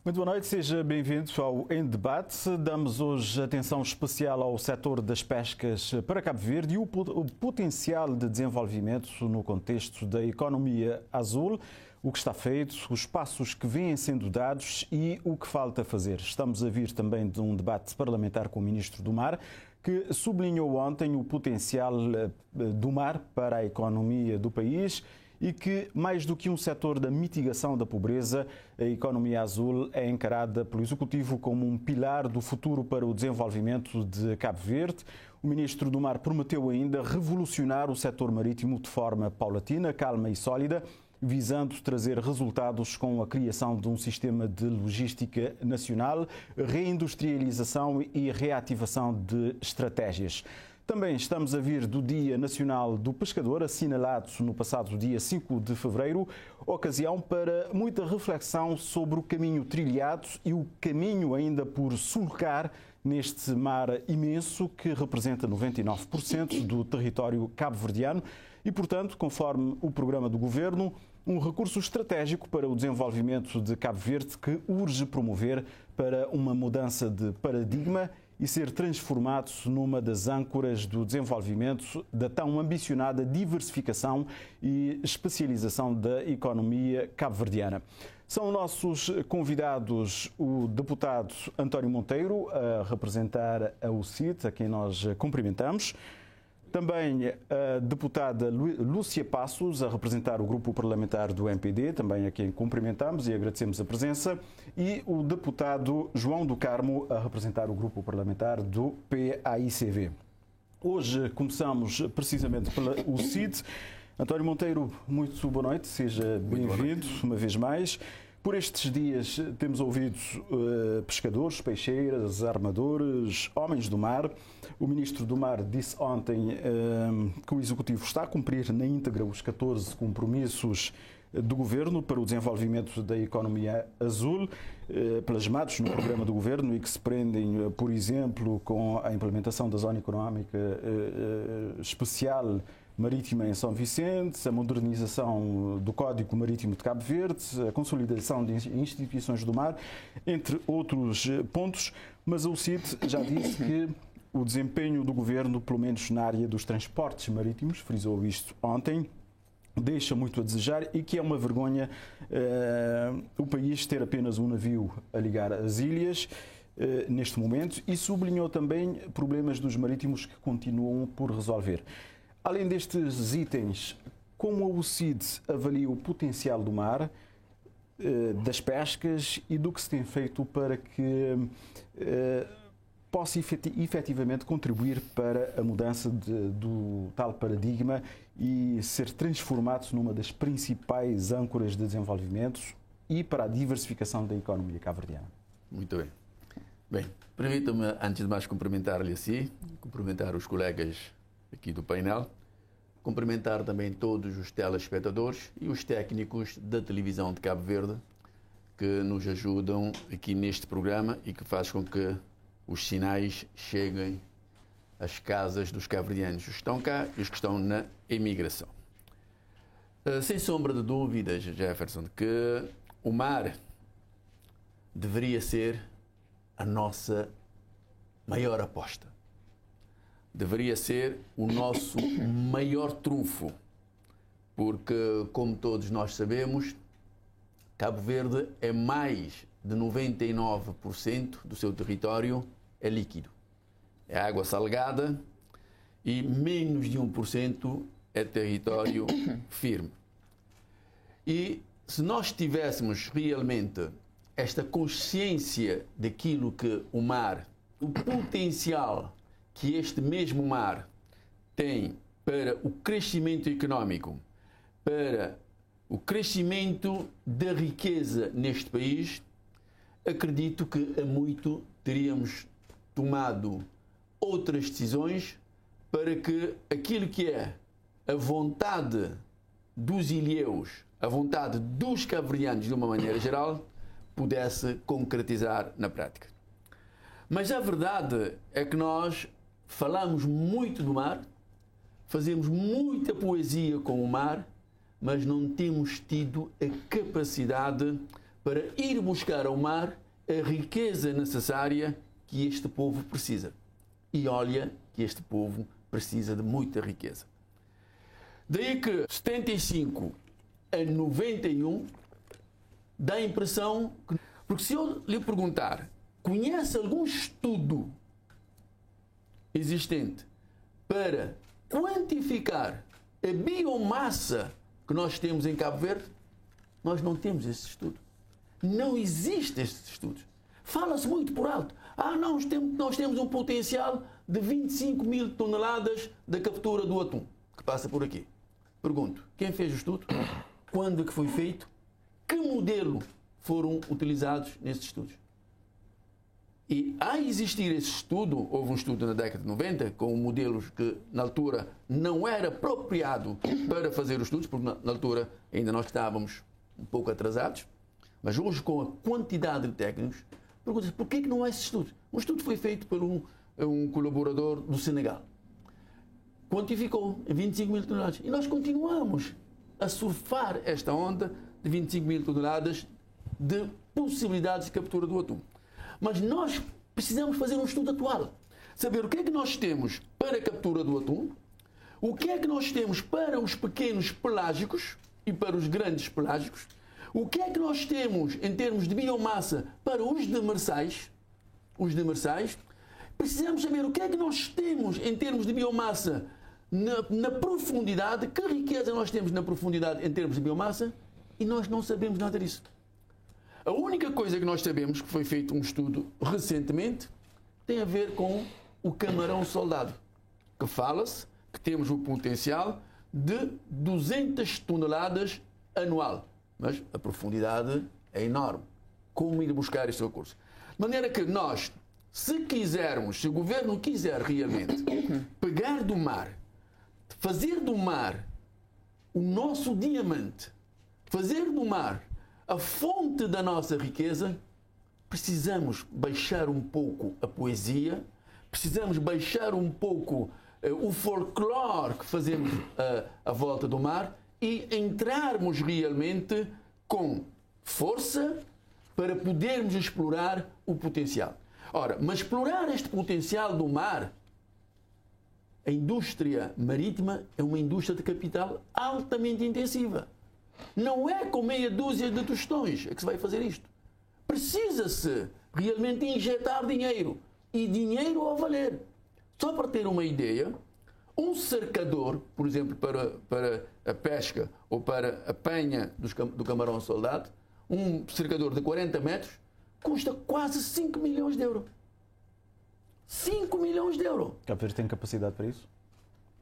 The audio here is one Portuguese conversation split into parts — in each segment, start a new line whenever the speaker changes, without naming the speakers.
Muito boa noite, seja bem-vindo ao Em Debate. Damos hoje atenção especial ao setor das pescas para Cabo Verde e o potencial de desenvolvimento no contexto da economia azul, o que está feito, os passos que vêm sendo dados e o que falta fazer. Estamos a vir também de um debate parlamentar com o Ministro do Mar, que sublinhou ontem o potencial do mar para a economia do país e que, mais do que um setor da mitigação da pobreza, a economia azul é encarada pelo Executivo como um pilar do futuro para o desenvolvimento de Cabo Verde. O Ministro do Mar prometeu ainda revolucionar o setor marítimo de forma paulatina, calma e sólida, visando trazer resultados com a criação de um sistema de logística nacional, reindustrialização e reativação de estratégias. Também estamos a vir do Dia Nacional do Pescador, assinalado no passado dia 5 de fevereiro, ocasião para muita reflexão sobre o caminho trilhado e o caminho ainda por sulcar neste mar imenso que representa 99% do território cabo-verdiano e, portanto, conforme o programa do Governo, um recurso estratégico para o desenvolvimento de Cabo Verde que urge promover para uma mudança de paradigma e ser transformado numa das âncoras do desenvolvimento da tão ambicionada diversificação e especialização da economia cabo-verdiana. São nossos convidados o deputado António Monteiro, a representar a UCIT, a quem nós cumprimentamos. Também a deputada Lúcia Passos, a representar o grupo parlamentar do MPD, também a quem cumprimentamos e agradecemos a presença, e o deputado João do Carmo, a representar o grupo parlamentar do PAICV. Hoje começamos precisamente pela UCIT. António Monteiro, muito boa noite, seja bem-vindo uma vez mais. Por estes dias temos ouvido pescadores, peixeiras, armadores, homens do mar. O Ministro do Mar disse ontem que o Executivo está a cumprir na íntegra os 14 compromissos do Governo para o desenvolvimento da economia azul, plasmados no programa do Governo e que se prendem, por exemplo, com a implementação da Zona Económica Especial Marítima em São Vicente, a modernização do Código Marítimo de Cabo Verde, a consolidação de instituições do mar, entre outros pontos. Mas a UCIT já disse que o desempenho do Governo, pelo menos na área dos transportes marítimos, frisou isto ontem, deixa muito a desejar e que é uma vergonha o país ter apenas um navio a ligar as ilhas neste momento e sublinhou também problemas dos marítimos que continuam por resolver. Além destes itens, como a UCIT avalia o potencial do mar, das pescas e do que se tem feito para que possa efetivamente contribuir para a mudança do tal paradigma e ser transformado numa das principais âncoras de desenvolvimento e para a diversificação da economia cabo-verdiana?
Muito bem. Bem, permita-me, antes de mais, cumprimentar-lhe a si, cumprimentar os colegas aqui do painel, cumprimentar também todos os telespectadores e os técnicos da televisão de Cabo Verde que nos ajudam aqui neste programa e que faz com que os sinais cheguem às casas dos cabo-verdianos, os que estão cá e os que estão na emigração. Sem sombra de dúvidas, Jefferson, que o mar deveria ser a nossa maior aposta. Deveria ser o nosso maior trunfo, porque, como todos nós sabemos, Cabo Verde é mais de 99% do seu território é líquido. É água salgada e menos de 1% é território firme. E se nós tivéssemos realmente esta consciência daquilo que o mar, o potencial que este mesmo mar tem para o crescimento económico, para o crescimento da riqueza neste país, acredito que há muito teríamos tomado outras decisões para que aquilo que é a vontade dos ilhéus, a vontade dos cabo-verdianos de uma maneira geral, pudesse concretizar na prática. Mas a verdade é que nós falamos muito do mar, fazemos muita poesia com o mar, mas não temos tido a capacidade para ir buscar ao mar a riqueza necessária que este povo precisa. E olha que este povo precisa de muita riqueza. Daí que 75 a 91 dá a impressão que... Porque se eu lhe perguntar, conhece algum estudo existente para quantificar a biomassa que nós temos em Cabo Verde? Nós não temos esse estudo. Não existe esses estudos. Fala-se muito por alto. Nós temos um potencial de 25 mil toneladas da captura do atum, que passa por aqui. Pergunto, quem fez o estudo? Quando é que foi feito? Que modelo foram utilizados nesses estudos? E a existir esse estudo, houve um estudo na década de 90, com modelos que na altura não era apropriado para fazer os estudos, porque na altura ainda nós estávamos um pouco atrasados, mas hoje com a quantidade de técnicos, pergunta-se por que não há esse estudo? Um estudo foi feito por um colaborador do Senegal. Quantificou em 25 mil toneladas. E nós continuamos a surfar esta onda de 25 mil toneladas de possibilidades de captura do atum. Mas nós precisamos fazer um estudo atual. Saber o que é que nós temos para a captura do atum, o que é que nós temos para os pequenos pelágicos e para os grandes pelágicos, o que é que nós temos em termos de biomassa para os demersais. Precisamos saber o que é que nós temos em termos de biomassa na profundidade, que riqueza nós temos na profundidade em termos de biomassa, e nós não sabemos nada disso. A única coisa que nós sabemos, que foi feito um estudo recentemente, tem a ver com o camarão soldado, que fala-se que temos o potencial de 200 toneladas anual. Mas a profundidade é enorme. Como ir buscar este recurso? De maneira que nós, se quisermos, se o governo quiser realmente pegar do mar, fazer do mar o nosso diamante, fazer do mar a fonte da nossa riqueza, precisamos baixar um pouco a poesia, precisamos baixar um pouco o folclore que fazemos à volta do mar e entrarmos realmente com força para podermos explorar o potencial. Ora, mas explorar este potencial do mar, a indústria marítima é uma indústria de capital altamente intensiva. Não é com meia dúzia de tostões que se vai fazer isto. Precisa-se realmente injetar dinheiro. E dinheiro a valer. Só para ter uma ideia, um cercador, por exemplo, para a pesca ou para a penha do camarão soldado, um cercador de 40 metros, custa quase 5 milhões de euros. 5 milhões de euros.
Cabo Verde tem capacidade para isso?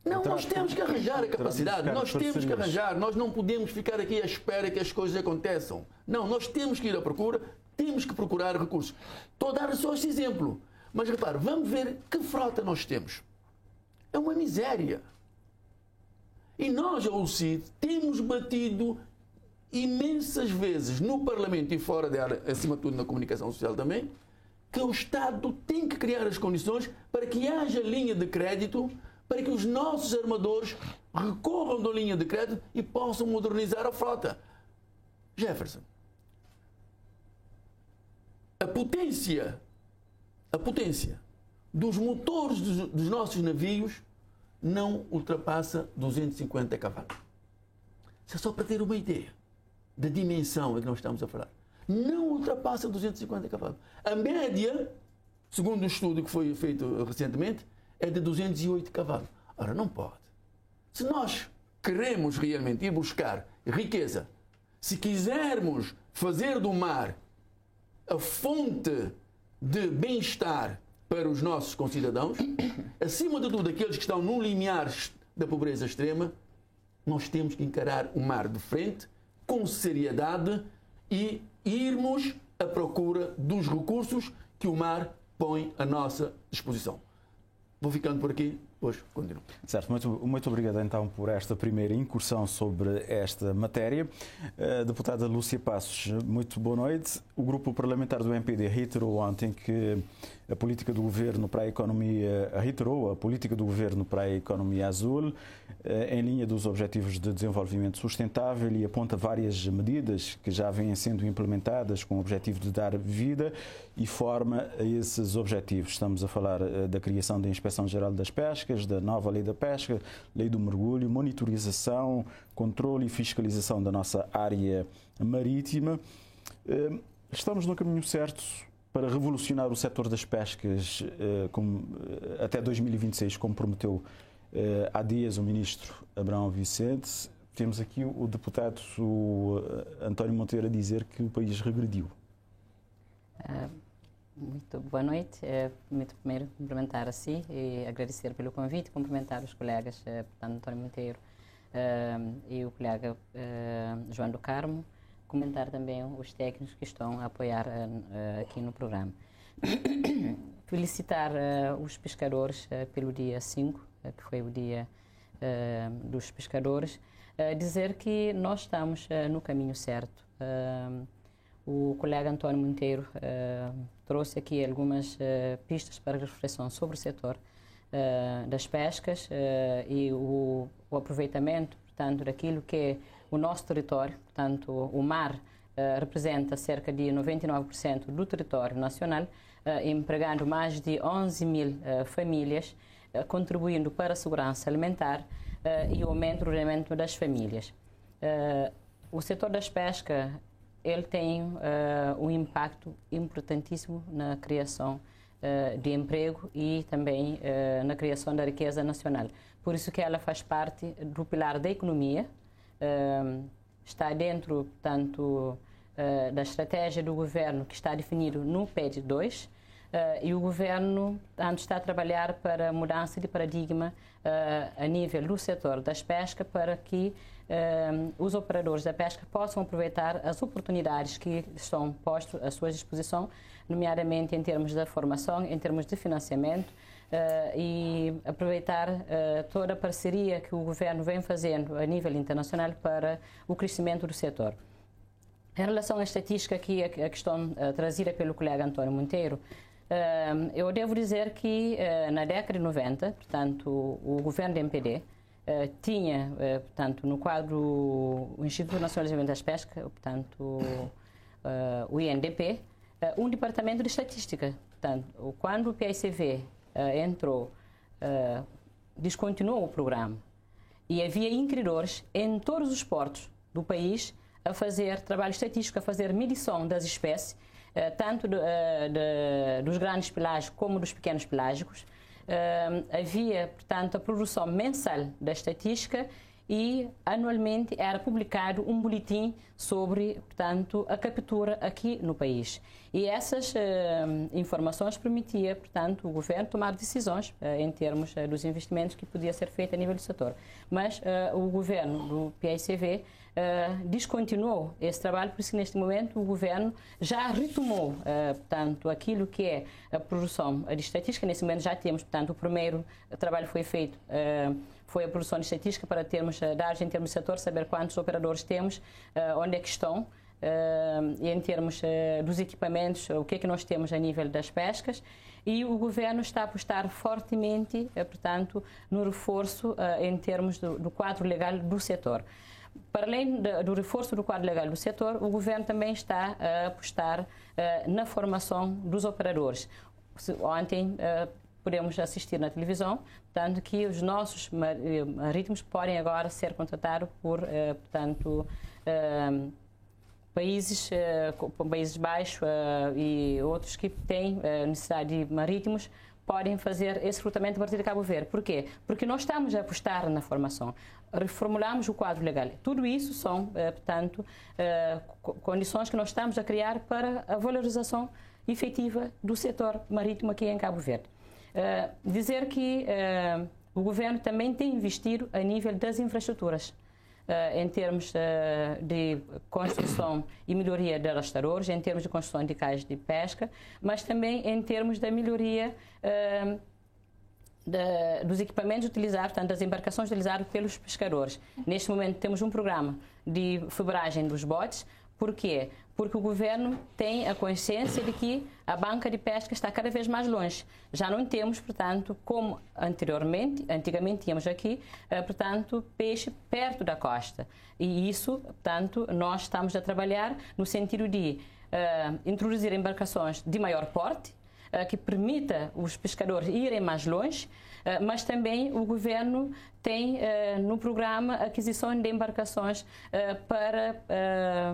Não, nós temos que arranjar a capacidade, nós temos que arranjar, nós não podemos ficar aqui à espera que as coisas aconteçam. Não, nós temos que ir à procura, temos que procurar recursos. Estou a dar só este exemplo, mas repare, vamos ver que frota nós temos. É uma miséria. E nós, ao CID, temos batido imensas vezes no Parlamento e fora dela, acima de tudo na comunicação social também, que o Estado tem que criar as condições para que haja linha de crédito, para que os nossos armadores recorram da linha de crédito e possam modernizar a frota. Jefferson, a potência dos motores dos nossos navios não ultrapassa 250 cavalos. Isso é só para ter uma ideia da dimensão em que nós estamos a falar. Não ultrapassa 250 cavalos. A média, segundo o estudo que foi feito recentemente, é de 208 cavalos. Ora, não pode. Se nós queremos realmente ir buscar riqueza, se quisermos fazer do mar a fonte de bem-estar para os nossos concidadãos, acima de tudo aqueles que estão num limiar da pobreza extrema, nós temos que encarar o mar de frente, com seriedade e irmos à procura dos recursos que o mar põe à nossa disposição. Vou ficando por aqui, depois continuo.
Certo, muito obrigado então por esta primeira incursão sobre esta matéria. Deputada Lúcia Passos, muito boa noite. O grupo parlamentar do MPD reiterou ontem que a política do governo para a economia, reiterou a política do governo para a economia azul, em linha dos Objetivos de Desenvolvimento Sustentável, e aponta várias medidas que já vêm sendo implementadas com o objetivo de dar vida e forma a esses objetivos. Estamos a falar da criação da Inspeção-Geral das Pescas, da nova Lei da Pesca, Lei do Mergulho, monitorização, controle e fiscalização da nossa área marítima. Estamos no caminho certo para revolucionar o setor das pescas até 2026, como prometeu há dias o ministro Abrão Vicente. Temos aqui o deputado António Monteiro a dizer que o país regrediu.
Muito boa noite. Permito primeiro cumprimentar a si e agradecer pelo convite, cumprimentar os colegas, portanto, António Monteiro e o colega João do Carmo, comentar também os técnicos que estão a apoiar aqui no programa. Felicitar os pescadores pelo dia 5, que foi o dia dos pescadores, dizer que nós estamos no caminho certo. O colega António Monteiro trouxe aqui algumas pistas para reflexão sobre o setor das pescas e o aproveitamento, portanto, daquilo que é o nosso território. Portanto, o mar representa cerca de 99% do território nacional, empregando mais de 11 mil famílias, contribuindo para a segurança alimentar e o aumento do rendimento das famílias. O setor das pescas ele tem um impacto importantíssimo na criação de emprego e também na criação da riqueza nacional. Por isso que ela faz parte do pilar da economia, está dentro, portanto, da estratégia do governo que está definido no PED 2, e o governo, portanto, está a trabalhar para a mudança de paradigma a nível do setor das pescas para que os operadores da pesca possam aproveitar as oportunidades que estão postas à sua disposição, nomeadamente em termos da formação, em termos de financiamento, e aproveitar toda a parceria que o governo vem fazendo a nível internacional para o crescimento do setor. Em relação à estatística que a questão trazida pelo colega António Monteiro, eu devo dizer que na década de 90, portanto, o governo do MPD tinha, portanto, no quadro o Instituto Nacional de Desenvolvimento das Pescas, portanto, o INDP, um departamento de estatística. Portanto, quando o PICV entrou, descontinuou o programa e havia inquiridores em todos os portos do país a fazer trabalho estatístico, a fazer medição das espécies, tanto dos grandes pelágicos como dos pequenos pelágicos. Havia, portanto, a produção mensal da estatística e anualmente era publicado um boletim sobre, portanto, a captura aqui no país. E essas informações permitiam, portanto, o governo tomar decisões em termos dos investimentos que podia ser feito a nível do setor. Mas o governo do PICV descontinuou esse trabalho, por isso que neste momento o governo já retomou, portanto, aquilo que é a produção de estatística. Nesse momento já temos, portanto, o primeiro trabalho foi feito, foi a produção de estatística para termos dados em termos do setor, saber quantos operadores temos, onde é que estão, e em termos dos equipamentos, o que é que nós temos a nível das pescas. E o governo está a apostar fortemente, portanto, no reforço em termos do quadro legal do setor. Para além do reforço do quadro legal do setor, o governo também está a apostar na formação dos operadores. Ontem podemos assistir na televisão, portanto, que os nossos marítimos podem agora ser contratados por, portanto, países baixos e outros que têm necessidade de marítimos podem fazer esse recrutamento a partir de Cabo Verde. Por quê? Porque nós estamos a apostar na formação. Reformulamos o quadro legal. Tudo isso são, portanto, condições que nós estamos a criar para a valorização efetiva do setor marítimo aqui em Cabo Verde. Dizer que o governo também tem investido a nível das infraestruturas, em termos de construção e melhoria de arrastadores, em termos de construção de cais de pesca, mas também em termos da melhoria dos equipamentos utilizados, portanto, das embarcações utilizadas pelos pescadores. Neste momento temos um programa de fibragem dos botes, Porquê? Porque o governo tem a consciência de que a banca de pesca está cada vez mais longe. Já não temos, portanto, como antigamente tínhamos aqui, portanto, peixe perto da costa. E isso, portanto, nós estamos a trabalhar no sentido de introduzir embarcações de maior porte, que permita os pescadores irem mais longe, mas também o governo tem no programa aquisição de embarcações para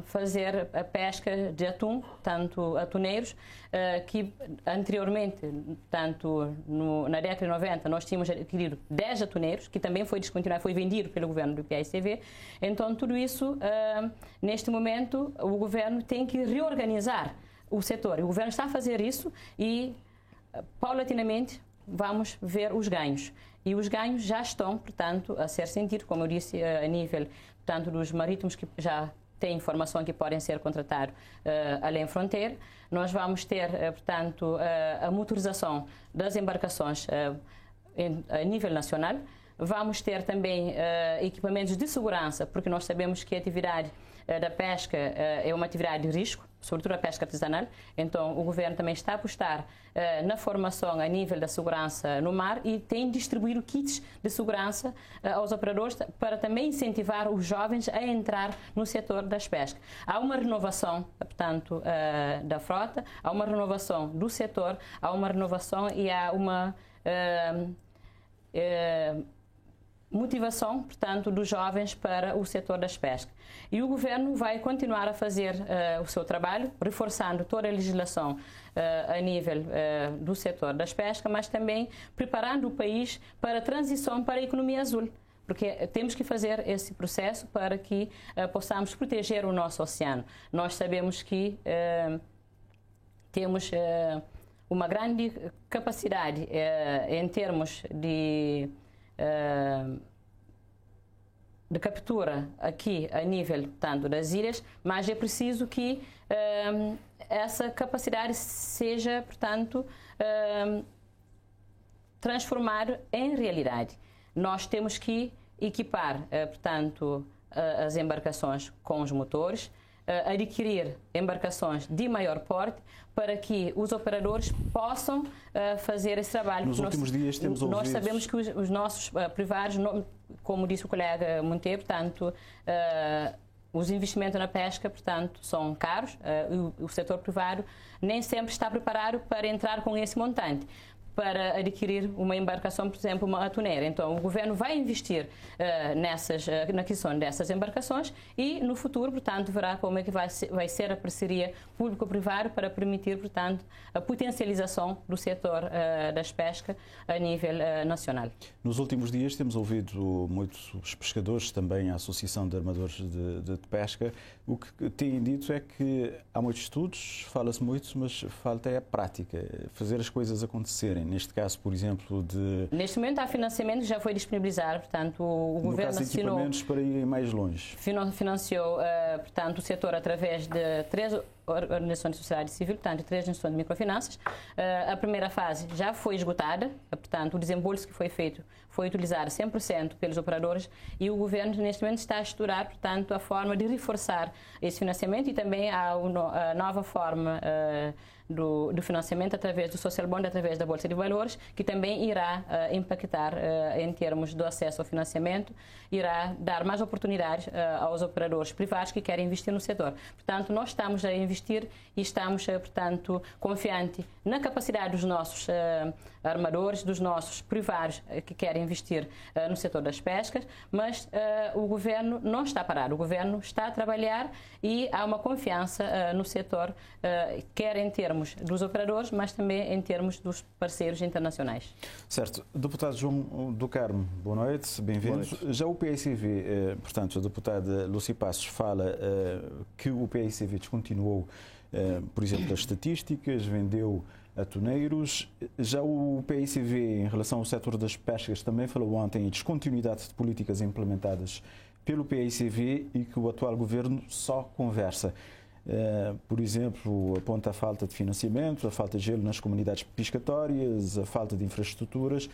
fazer a pesca de atum, tanto atuneiros, que anteriormente, tanto na década de 90, nós tínhamos adquirido 10 atuneiros, que também foi descontinuado, foi vendido pelo governo do PAICV. Então, tudo isso, neste momento, o governo tem que reorganizar o setor. O governo está a fazer isso e, paulatinamente, vamos ver os ganhos. E os ganhos já estão, portanto, a ser sentidos, como eu disse, a nível, portanto, dos marítimos que já têm informação que podem ser contratados além fronteira. Nós vamos ter, portanto, a motorização das embarcações a nível nacional. Vamos ter também equipamentos de segurança, porque nós sabemos que a atividade da pesca é uma atividade de risco, sobretudo a pesca artesanal. Então, o governo também está a apostar na formação a nível da segurança no mar e tem distribuído kits de segurança aos operadores para também incentivar os jovens a entrar no setor das pescas. Há uma renovação, portanto, da frota, há uma renovação do setor, há uma renovação e há uma motivação, portanto, dos jovens para o setor das pescas. E o governo vai continuar a fazer o seu trabalho, reforçando toda a legislação a nível do setor das pescas, mas também preparando o país para a transição para a economia azul. Porque temos que fazer esse processo para que possamos proteger o nosso oceano. Nós sabemos que temos uma grande capacidade em termos de captura aqui a nível, tanto das ilhas, mas é preciso que essa capacidade seja, portanto, transformada em realidade. Nós temos que equipar, portanto, as embarcações com os motores, adquirir embarcações de maior porte para que os operadores possam fazer esse trabalho.
Nos últimos dias temos ouvido...
Nós sabemos que os nossos privados, como disse o colega Monteiro, portanto, os investimentos na pesca, portanto, são caros. O setor privado nem sempre está preparado para entrar com esse montante, para adquirir uma embarcação, por exemplo, uma atuneira. Então, o governo vai investir na aquisição dessas embarcações e, no futuro, portanto, verá como é que vai ser a parceria público-privada para permitir, portanto, a potencialização do setor das pescas a nível nacional.
Nos últimos dias temos ouvido muitos pescadores, também a Associação de Armadores de Pesca. O que têm dito é que há muitos estudos, fala-se muito, mas falta é a prática, fazer as coisas acontecerem. Neste caso, por exemplo,
Neste momento há financiamento, já foi disponibilizado, portanto, o governo assinou...
equipamentos para irem mais longe.
Financiou, portanto, o setor através de 3 organizações de sociedade civil, portanto, 3 instituições de microfinanças. A primeira fase já foi esgotada, portanto, o desembolso que foi feito foi utilizado 100% pelos operadores e o governo, neste momento, está a estudar, portanto, a forma de reforçar esse financiamento e também a nova forma do financiamento através do Social Bond, através da Bolsa de Valores, que também irá impactar em termos do acesso ao financiamento, irá dar mais oportunidades aos operadores privados que querem investir no setor. Portanto, nós estamos a investir e estamos, portanto, confiantes na capacidade dos nossos armadores, dos nossos privados que querem investir no setor das pescas, mas o governo não está parado, o governo está a trabalhar e há uma confiança no setor, quer em termos dos operadores, mas também em termos dos parceiros internacionais.
Certo. Deputado João do Carmo, boa noite, bem-vindo. Já o PAICV, portanto, a deputada Lucy Passos fala que o PAICV descontinuou, por exemplo, as estatísticas, vendeu atuneiros. Já o PAICV, em relação ao setor das pescas, também falou ontem em descontinuidade de políticas implementadas pelo PAICV e que o atual governo só conversa. Por exemplo, aponta a falta de financiamento, a falta de gelo nas comunidades pescatórias, a falta de infraestruturas.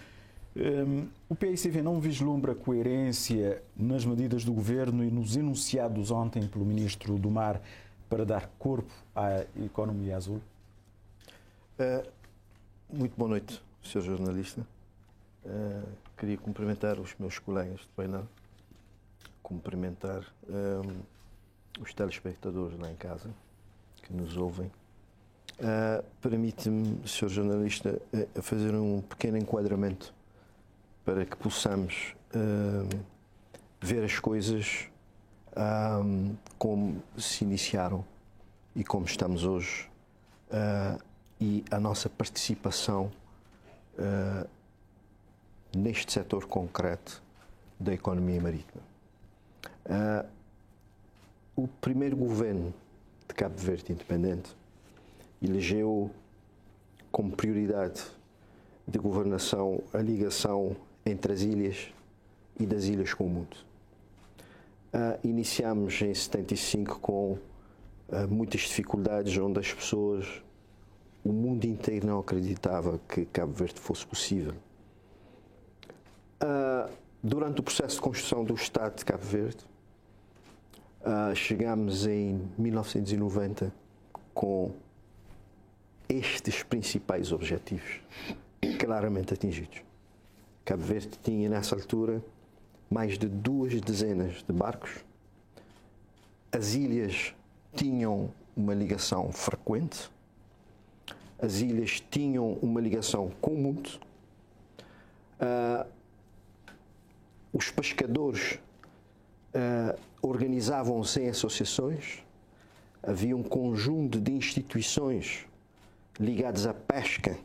O PAICV não vislumbra coerência nas medidas do governo e nos enunciados ontem pelo Ministro do Mar para dar corpo à economia azul?
Muito boa noite, Sr. Jornalista. Queria cumprimentar os meus colegas de painel, cumprimentar os telespectadores lá em casa que nos ouvem. Permite-me, Sr. Jornalista, fazer um pequeno enquadramento para que possamos ver as coisas como se iniciaram e como estamos hoje, e a nossa participação neste setor concreto da economia marítima. O primeiro governo de Cabo Verde independente elegeu como prioridade de governação a ligação entre as ilhas e das ilhas com o mundo. Iniciámos em 75 com muitas dificuldades, onde as pessoas, o mundo inteiro não acreditava que Cabo Verde fosse possível. Durante o processo de construção do Estado de Cabo Verde, chegámos em 1990 com estes principais objetivos claramente atingidos. Cabo Verde tinha, nessa altura, mais de 2 dezenas de barcos. As ilhas tinham uma ligação frequente. As ilhas tinham uma ligação com o mundo. Os pescadores organizavam-se em associações. Havia um conjunto de instituições ligadas à pesca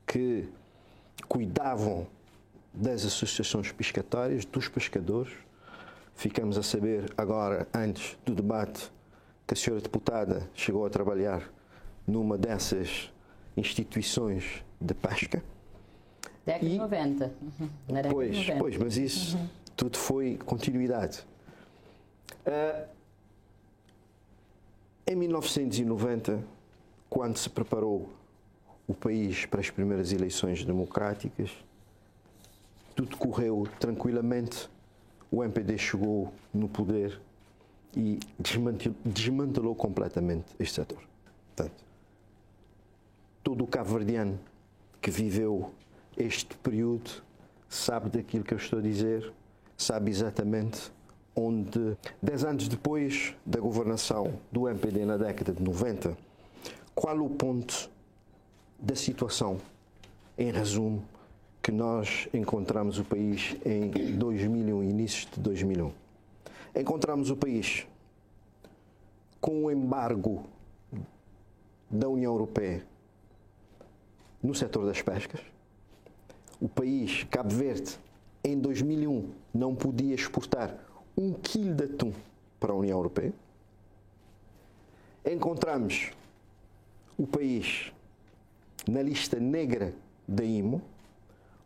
que cuidavam das associações pescatórias, dos pescadores. Ficamos a saber agora, antes do debate, que a senhora deputada chegou a trabalhar numa dessas instituições de pesca.
Década de 90. Na década de 90.
Pois, mas isso tudo foi continuidade. Em 1990, quando se preparou o país para as primeiras eleições democráticas, tudo correu tranquilamente. O MPD chegou no poder e desmantelou completamente este setor. Portanto, todo o cabo-verdiano que viveu este período sabe daquilo que eu estou a dizer, sabe exatamente onde, 10 anos depois da governação do MPD na década de 90, qual o ponto da situação, em resumo, que nós encontramos o país em 2001, inícios de 2001. Encontramos o país com o embargo da União Europeia no setor das pescas. O país, Cabo Verde, em 2001, não podia exportar 1 quilo de atum para a União Europeia. Encontramos o país na lista negra da IMO,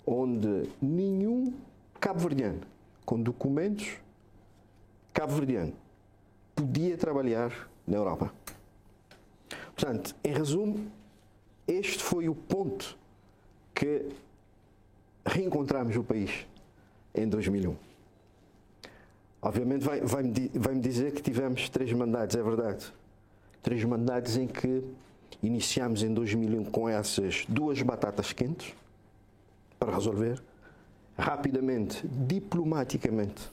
onde nenhum cabo-verdiano com documentos cabo-verdiano podia trabalhar na Europa. Portanto, em resumo, este foi o ponto que reencontramos o país em 2001. Obviamente vai-me dizer que tivemos 3 mandatos, é verdade. 3 mandatos em que iniciámos em 2001 com essas 2 batatas quentes para resolver. Rapidamente, diplomaticamente,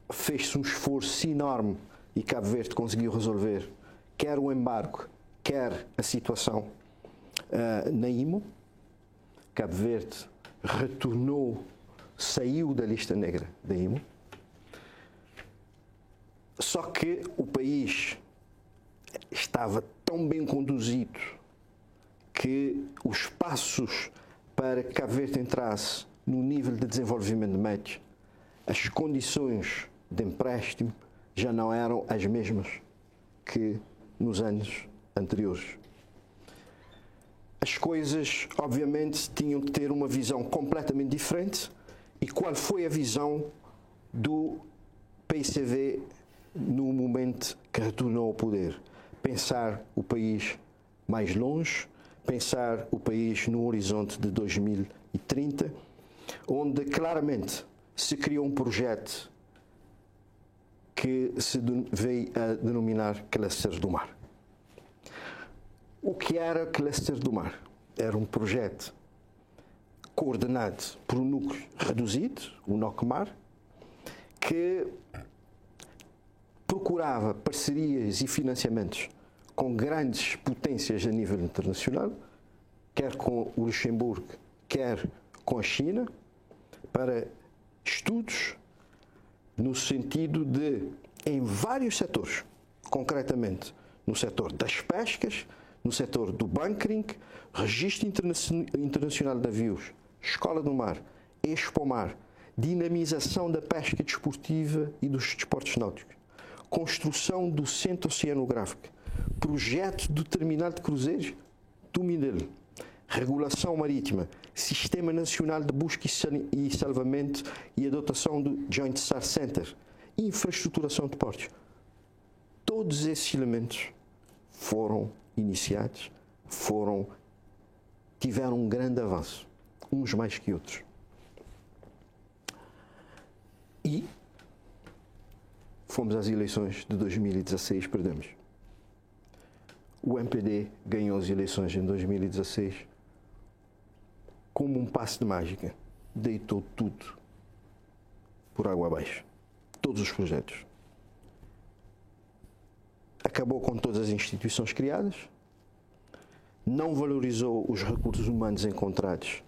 fez-se um esforço enorme e Cabo Verde conseguiu resolver quer o embargo, quer a situação na IMO. Cabo Verde retornou, saiu da lista negra da IMO. Só que o país estava tão bem conduzido que os passos para que Cabo Verde entrasse no nível de desenvolvimento médio, as condições de empréstimo já não eram as mesmas que nos anos anteriores. As coisas, obviamente, tinham que ter uma visão completamente diferente. E qual foi a visão do PICV no momento que retornou ao poder? Pensar o país mais longe, pensar o país no horizonte de 2030, onde claramente se criou um projeto que se veio a denominar Cluster do Mar. O que era Cluster do Mar? Era um projeto coordenado por um núcleo reduzido, o NOCMAR, que procurava parcerias e financiamentos com grandes potências a nível internacional, quer com o Luxemburgo, quer com a China, para estudos no sentido de, em vários setores, concretamente no setor das pescas, no setor do bunkering, registro internacional de navios, escola do mar, Expomar, dinamização da pesca desportiva e dos desportos náuticos, construção do centro oceanográfico, projeto do terminal de cruzeiros do Mindelo, regulação marítima, Sistema Nacional de Busca e Salvamento e a dotação do Joint SAR Center, infraestruturação de portos. Todos esses elementos foram iniciados, tiveram um grande avanço, uns mais que outros. E fomos às eleições de 2016, perdemos. O MPD ganhou as eleições em 2016 como um passe de mágica. Deitou tudo por água abaixo. Todos os projetos. Acabou com todas as instituições criadas. Não valorizou os recursos humanos encontrados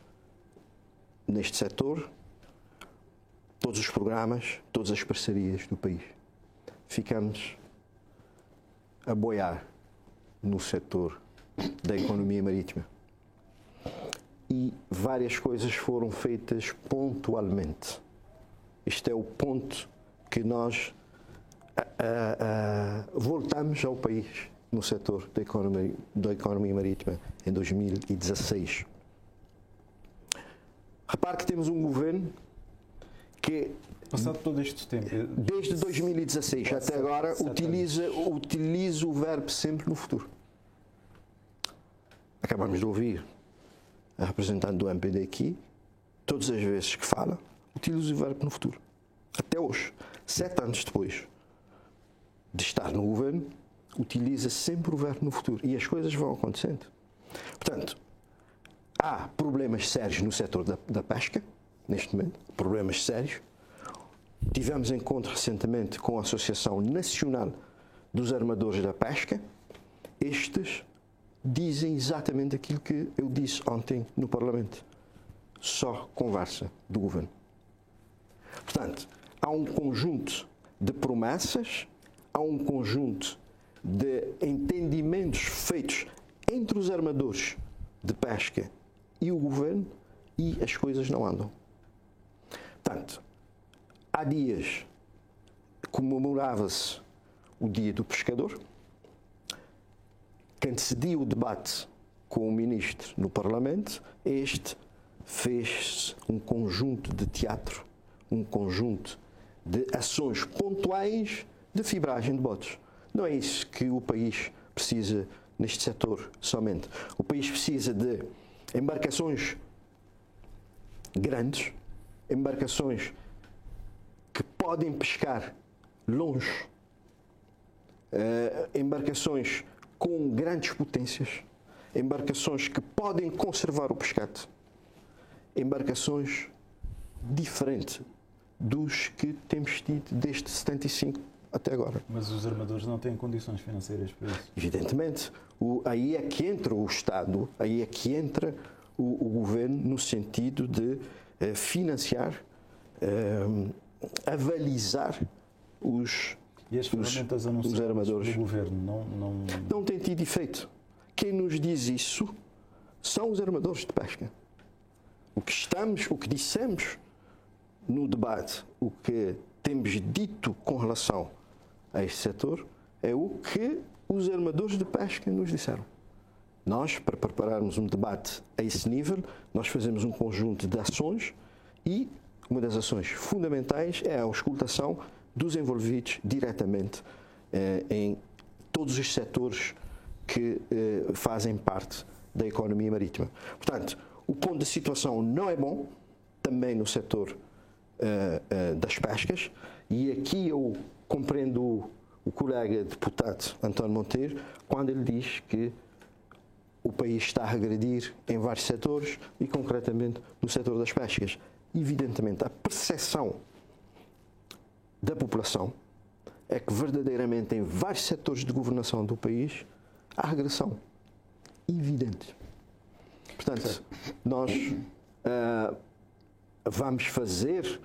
neste setor. Todos os programas, todas as parcerias do país. Ficamos a boiar no setor da economia marítima. E várias coisas foram feitas pontualmente. Este é o ponto que nós voltamos ao país no setor da economia marítima em 2016. Repare que temos um governo que,
passado todo este tempo,
desde 2016 até agora, utiliza o verbo sempre no futuro. Acabamos de ouvir a representante do MPD aqui, todas as vezes que fala, utiliza o verbo no futuro. Até hoje, 7 anos depois de estar no governo, utiliza sempre o verbo no futuro. E as coisas vão acontecendo. Portanto, há problemas sérios no setor da pesca, neste momento, problemas sérios. Tivemos encontro recentemente com a Associação Nacional dos Armadores da Pesca. Estes dizem exatamente aquilo que eu disse ontem no Parlamento. Só conversa do governo. Portanto, há um conjunto de promessas, há um conjunto de entendimentos feitos entre os armadores de pesca e o governo e as coisas não andam. Portanto, há dias comemorava-se o Dia do Pescador, que antecedia o debate com o ministro no Parlamento. Este fez um conjunto de teatro, um conjunto de ações pontuais de fibragem de botes. Não é isso que o país precisa neste setor somente. O país precisa de embarcações grandes, embarcações que podem pescar longe, embarcações com grandes potências, embarcações que podem conservar o pescado, embarcações diferentes dos que temos tido desde 75 até agora.
Mas os armadores não têm condições financeiras para isso?
Evidentemente. Aí é que entra o Estado, aí é que entra o governo no sentido de financiar, avalizar os
e as ferramentas anunciadas do governo
não têm tido efeito. Quem nos diz isso são os armadores de pesca. O que dissemos no debate, o que temos dito com relação a este setor, é o que os armadores de pesca nos disseram. Nós, para prepararmos um debate a esse nível, nós fazemos um conjunto de ações e uma das ações fundamentais é a auscultação dos envolvidos diretamente em todos os setores que fazem parte da economia marítima. Portanto, o ponto da situação não é bom, também no setor das pescas, e aqui eu compreendo o colega deputado António Monteiro quando ele diz que o país está a regredir em vários setores e concretamente no setor das pescas. Evidentemente, a percepção da população é que verdadeiramente em vários setores de governação do país há regressão. Evidente. Portanto, nós vamos fazer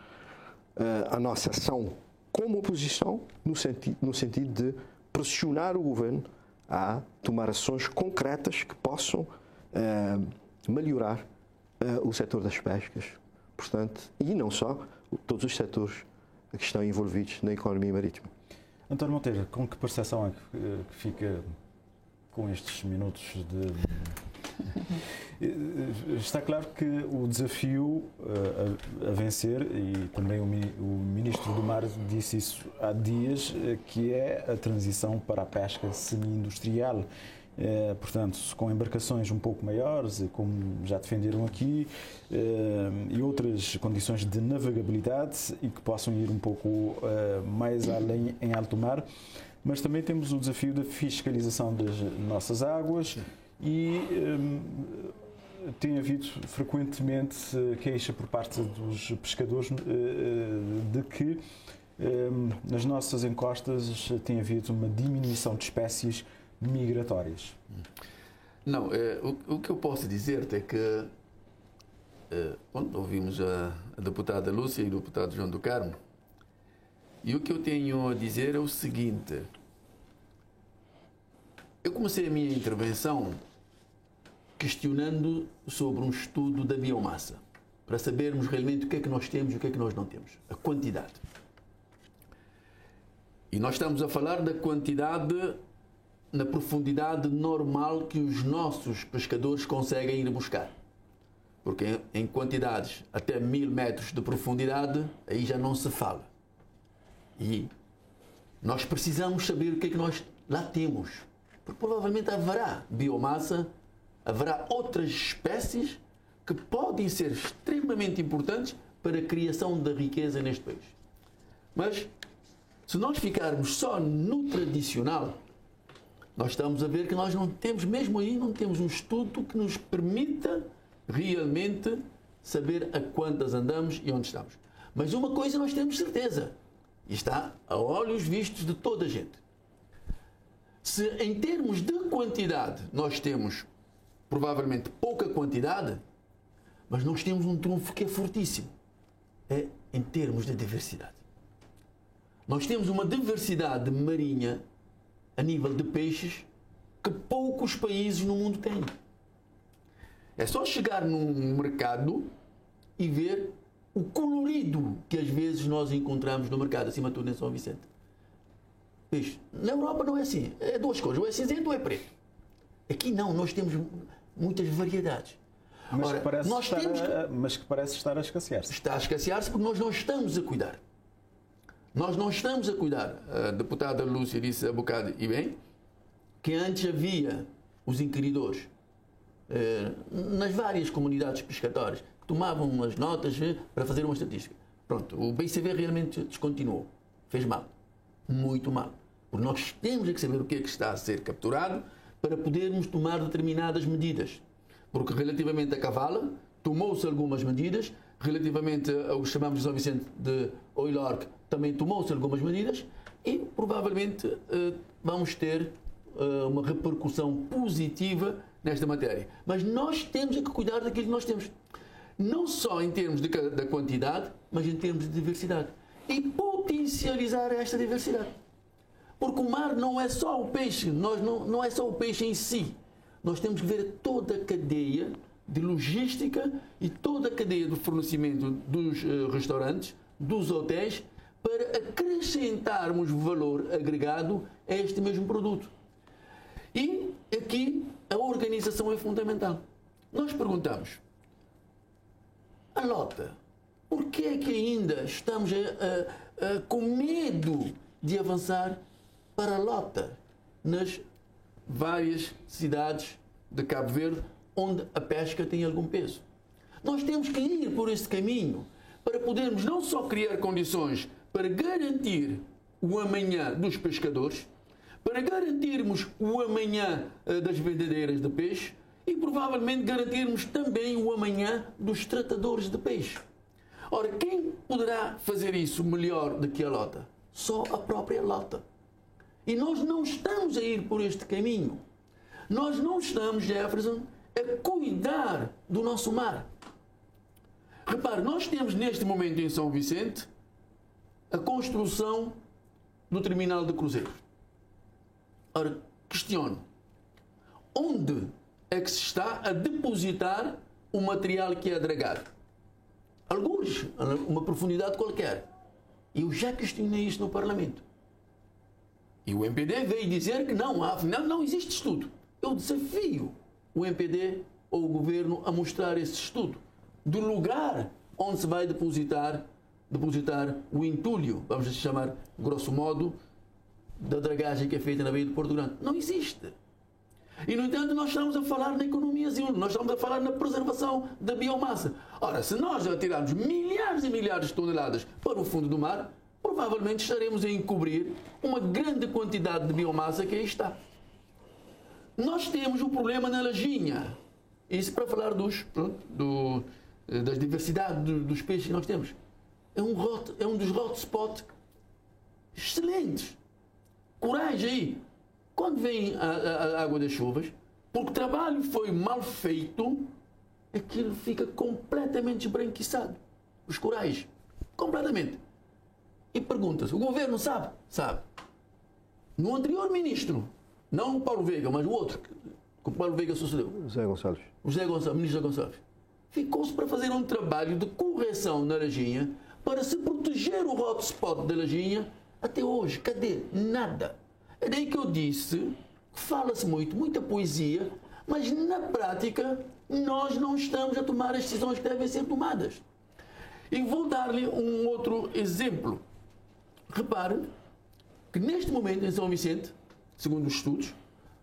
a nossa ação como oposição no sentido de pressionar o governo a tomar ações concretas que possam melhorar o setor das pescas. Portanto, e não só, todos os setores que estão envolvidos na economia marítima.
António Monteiro, com que percepção é que fica com estes minutos Está claro que o desafio a vencer, e também o Ministro do Mar disse isso há dias, que é a transição para a pesca semi-industrial. Portanto, com embarcações um pouco maiores, como já defenderam aqui, e outras condições de navegabilidade e que possam ir um pouco mais além em alto mar. Mas também temos o desafio da fiscalização das nossas águas e tem havido frequentemente queixa por parte dos pescadores de que nas nossas encostas tem havido uma diminuição de espécies migratórias.
Não, o que eu posso dizer é que quando ouvimos a deputada Lúcia e o deputado João do Carmo, e o que eu tenho a dizer é o seguinte: eu comecei a minha intervenção questionando sobre um estudo da biomassa, para sabermos realmente o que é que nós temos e o que é que nós não temos, a quantidade. E nós estamos a falar da quantidade na profundidade normal que os nossos pescadores conseguem ir buscar. Porque em quantidades até 1000 metros de profundidade, aí já não se fala. E nós precisamos saber o que é que nós lá temos. Porque provavelmente haverá biomassa, haverá outras espécies que podem ser extremamente importantes para a criação da riqueza neste país. Mas, se nós ficarmos só no tradicional, nós estamos a ver que nós não temos, mesmo aí, não temos um estudo que nos permita realmente saber a quantas andamos e onde estamos. Mas uma coisa nós temos certeza, e está a olhos vistos de toda a gente. Se em termos de quantidade nós temos provavelmente pouca quantidade, mas nós temos um trunfo que é fortíssimo. É em termos de diversidade. Nós temos uma diversidade marinha a nível de peixes que poucos países no mundo têm. É só chegar num mercado e ver o colorido que às vezes nós encontramos no mercado, acima de tudo em São Vicente. Peixe. Na Europa não é assim. É duas cores, ou é cinzento ou é preto. Aqui não, nós temos muitas variedades.
Mas, ora, que parece estar a escassear-se.
Está a escassear-se porque nós não estamos a cuidar. Nós não estamos a cuidar. A deputada Lúcia disse há bocado, e bem, que antes havia os inquiridores nas várias comunidades pescatórias que tomavam umas notas para fazer uma estatística. Pronto, o BCV realmente descontinuou. Fez mal. Muito mal. Porque nós temos que saber o que é que está a ser capturado para podermos tomar determinadas medidas. Porque relativamente a cavala, tomou-se algumas medidas, relativamente ao que chamamos de São Vicente de Oilorque, também tomou-se algumas medidas e provavelmente vamos ter uma repercussão positiva nesta matéria. Mas nós temos que cuidar daquilo que nós temos. Não só em termos da quantidade, mas em termos de diversidade. E potencializar esta diversidade. Porque o mar não é só o peixe, não é só o peixe em si. Nós temos que ver toda a cadeia de logística e toda a cadeia de fornecimento dos restaurantes, dos hotéis, para acrescentarmos valor agregado a este mesmo produto. E aqui a organização é fundamental. Nós perguntamos, a lota, por que é que ainda estamos com medo de avançar para a lota nas várias cidades de Cabo Verde onde a pesca tem algum peso? Nós temos que ir por esse caminho para podermos não só criar condições para garantir o amanhã dos pescadores, para garantirmos o amanhã das vendedeiras de peixe e provavelmente garantirmos também o amanhã dos tratadores de peixe. Ora, quem poderá fazer isso melhor do que a Lota? Só a própria Lota. E nós não estamos a ir por este caminho. Nós não estamos, Jefferson, a cuidar do nosso mar. Repare, nós temos neste momento em São Vicente a construção do terminal de cruzeiros. Ora, questiono, onde é que se está a depositar o material que é dragado? Alguns, a uma profundidade qualquer. Eu já questionei isto no Parlamento. E o MPD veio dizer que não, afinal não existe estudo. Eu desafio o MPD ou o Governo a mostrar esse estudo do lugar onde se vai depositar o entulho, vamos chamar, grosso modo, da dragagem que é feita na Baía de Porto Grande. Não existe. E, no entanto, nós estamos a falar na economia zero, nós estamos a falar na preservação da biomassa. Ora, se nós atirarmos milhares e milhares de toneladas para o fundo do mar, provavelmente estaremos a encobrir uma grande quantidade de biomassa que aí está. Nós temos um problema na lajinha. Isso para falar das diversidades dos peixes que nós temos. É um dos hotspots excelentes. Coragem aí. Quando vem a água das chuvas, porque o trabalho foi mal feito, aquilo fica completamente esbranquiçado. Os corais. Completamente. E pergunta-se, o governo sabe? Sabe. No anterior ministro, não o Paulo Veiga, mas o outro, que o Paulo Veiga sucedeu.
José Gonçalves.
Ministro José Gonçalves. Ficou-se para fazer um trabalho de correção na lajinha para se proteger o hotspot da lajinha. Até hoje, cadê? Nada. É daí que eu disse que fala-se muita poesia, mas na prática nós não estamos a tomar as decisões que devem ser tomadas. E vou dar-lhe um outro exemplo. Repare que neste momento em São Vicente, segundo os estudos,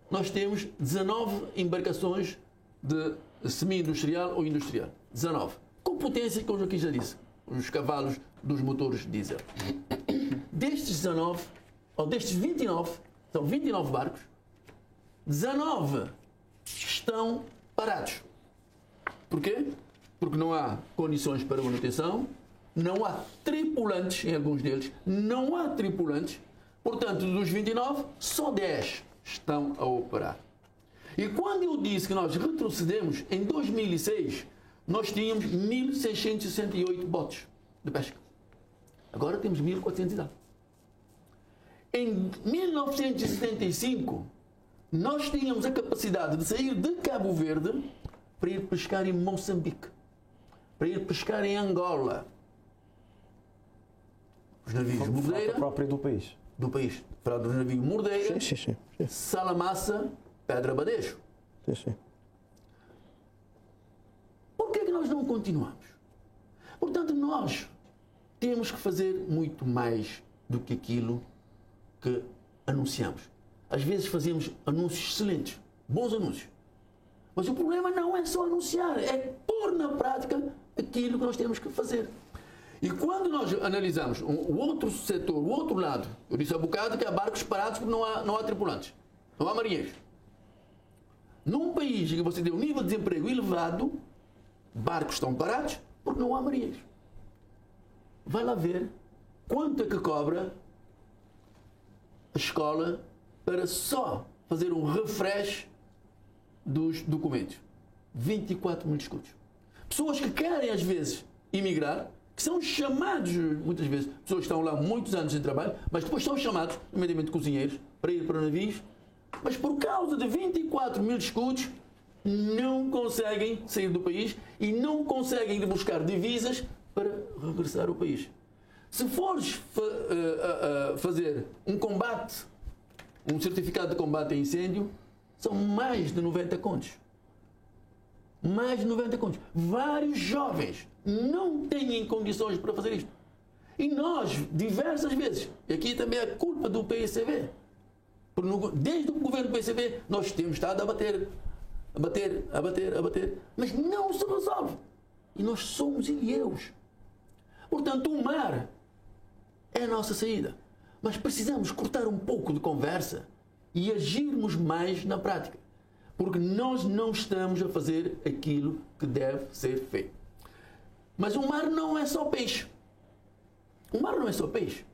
nós temos 19 embarcações de semi-industrial ou industrial. 19. Com potência, como eu aqui já disse, os cavalos dos motores diesel. Destes 19, ou destes 29, são 29 barcos, 19 estão parados. Porquê? Porque não há condições para manutenção, não há tripulantes em alguns deles, não há tripulantes. Portanto, dos 29, só 10 estão a operar. E quando eu disse que nós retrocedemos, em 2006, nós tínhamos 1.668 botes de pesca. Agora temos 1.400 e tal. Em 1975, nós tínhamos a capacidade de sair de Cabo Verde para ir pescar em Moçambique, para ir pescar em Angola. Os navios Mordeira...
própria do país.
Do país. Para os navios Mordeira,
Sim.
Salamassa, Pedra Badejo.
Sim.
Por que é que nós não continuamos? Portanto, nós temos que fazer muito mais do que aquilo que anunciamos. Às vezes fazemos anúncios excelentes, bons anúncios. Mas o problema não é só anunciar, é pôr na prática aquilo que nós temos que fazer. E quando nós analisamos o outro setor, o outro lado, eu disse há bocado que há barcos parados porque não há tripulantes, não há marinheiros. Num país em que você tem um nível de desemprego elevado, barcos estão parados porque não há marinheiros. Vai lá ver quanto é que cobra a escola para só fazer um refresh dos documentos. 24 mil escudos. Pessoas que querem, às vezes, emigrar, que são chamados, muitas vezes, pessoas que estão lá muitos anos de trabalho, mas depois são chamados, nomeadamente cozinheiros, para ir para navios, mas por causa de 24 mil escudos, não conseguem sair do país e não conseguem ir buscar divisas para regressar ao país. Se fores fazer um combate, um certificado de combate a incêndio, são mais de 90 contos. Mais de 90 contos. Vários jovens não têm condições para fazer isto. E nós, diversas vezes, e aqui também é culpa do PSV, desde o governo do PSV, nós temos estado a bater, mas não se resolve. E nós somos ilhéus. Portanto, o mar é a nossa saída. Mas precisamos cortar um pouco de conversa e agirmos mais na prática. Porque nós não estamos a fazer aquilo que deve ser feito. Mas o mar não é só peixe. O mar não é só peixe.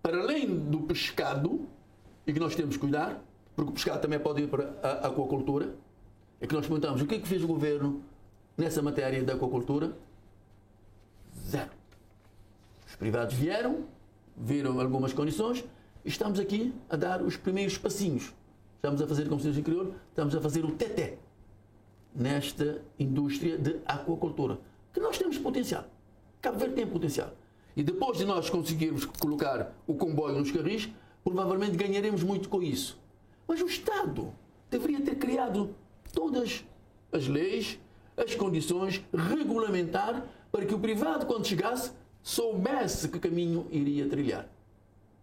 Para além do pescado, e que nós temos que cuidar, porque o pescado também pode ir para a aquacultura, é que nós perguntamos o que é que fez o governo nessa matéria da aquacultura? Zero. Os privados vieram, viram algumas condições e estamos aqui a dar os primeiros passinhos. Estamos a fazer, como se diz em crioulo, estamos a fazer o teté nesta indústria de aquacultura, que nós temos potencial. Cabo Verde tem potencial. E depois de nós conseguirmos colocar o comboio nos carris, provavelmente ganharemos muito com isso. Mas o Estado deveria ter criado todas as leis, as condições, regulamentar para que o privado, quando chegasse, soubesse que caminho iria trilhar.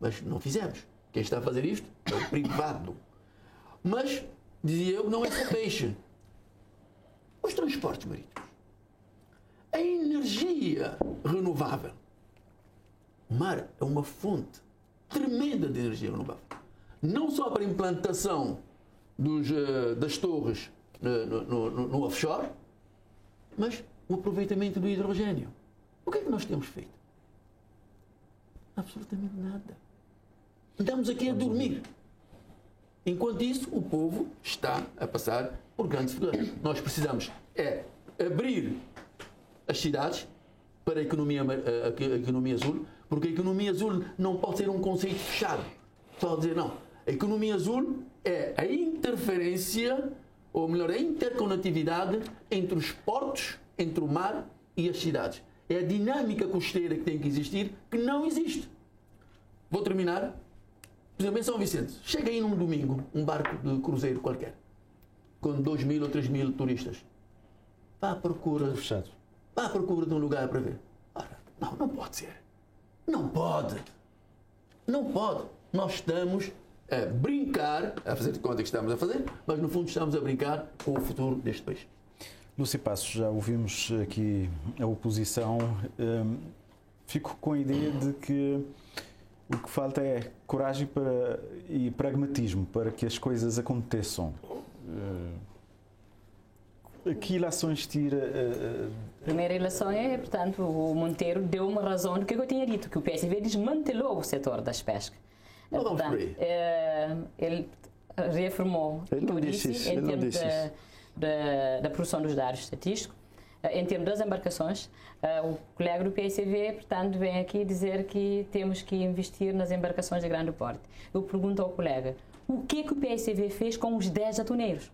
Mas não fizemos. Quem está a fazer isto é o privado. Mas, dizia eu, não é só peixe. Os transportes marítimos. A energia renovável. O mar é uma fonte tremenda de energia renovável. Não só para a implantação das torres no offshore, mas o aproveitamento do hidrogênio. O que é que nós temos feito? Absolutamente nada. Andamos aqui a dormir. Enquanto isso, o povo está a passar por grandes dificuldades. Nós precisamos abrir as cidades para a economia azul, porque a economia azul não pode ser um conceito fechado. Só dizer, não. A economia azul é a interferência, ou melhor, a interconectividade entre os portos, entre o mar e as cidades. É a dinâmica costeira que tem que existir, que não existe. Vou terminar. Por exemplo, em São Vicente, chega aí num domingo um barco de cruzeiro qualquer, com 2.000 ou 3.000 turistas. Vá à procura.
Fechado.
Vá à procura de um lugar para ver. Ora, não pode ser. Não pode. Não pode. Nós estamos a brincar, a fazer de conta que estamos a fazer, mas no fundo estamos a brincar com o futuro deste país.
Lúcio Passos, já ouvimos aqui a oposição. Fico com a ideia de que o que falta é coragem e pragmatismo para que as coisas aconteçam. Que ilações tira?
A primeira ilação é, portanto, o Monteiro deu uma razão do que eu tinha dito, que o PSV desmantelou o setor das pescas.
Não vamos por aí.
Ele reafirmou o que disse em termos da produção dos dados estatísticos, em termos das embarcações. O colega do PSV, portanto, vem aqui dizer que temos que investir nas embarcações de grande porte. Eu pergunto ao colega, o que o PSV fez com os 10 atuneiros?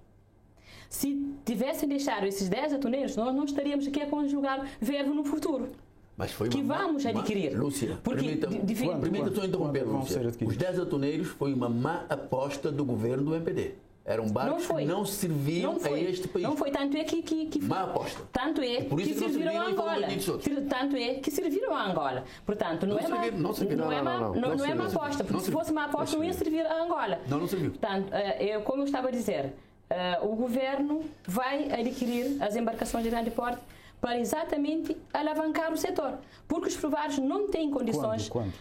Se tivessem deixado esses 10 atuneiros, nós não estaríamos aqui a conjugar verbo no futuro.
Mas foi
que vamos adquirir.
Lúcia, permita-me só interromper, Lúcia. Os 10 atuneiros foi uma má aposta do governo do MPD. Eram barcos que não serviam a este país.
Não foi, tanto é que
má aposta.
Tanto é que serviram a Angola. Tanto é que serviram a Angola. Portanto, não é má aposta, porque se fosse má aposta não ia servir a Angola.
Não serviu.
Portanto, como eu estava a dizer, o governo vai adquirir as embarcações de grande porte para exatamente alavancar o setor, porque os privados não têm condições.
Quando?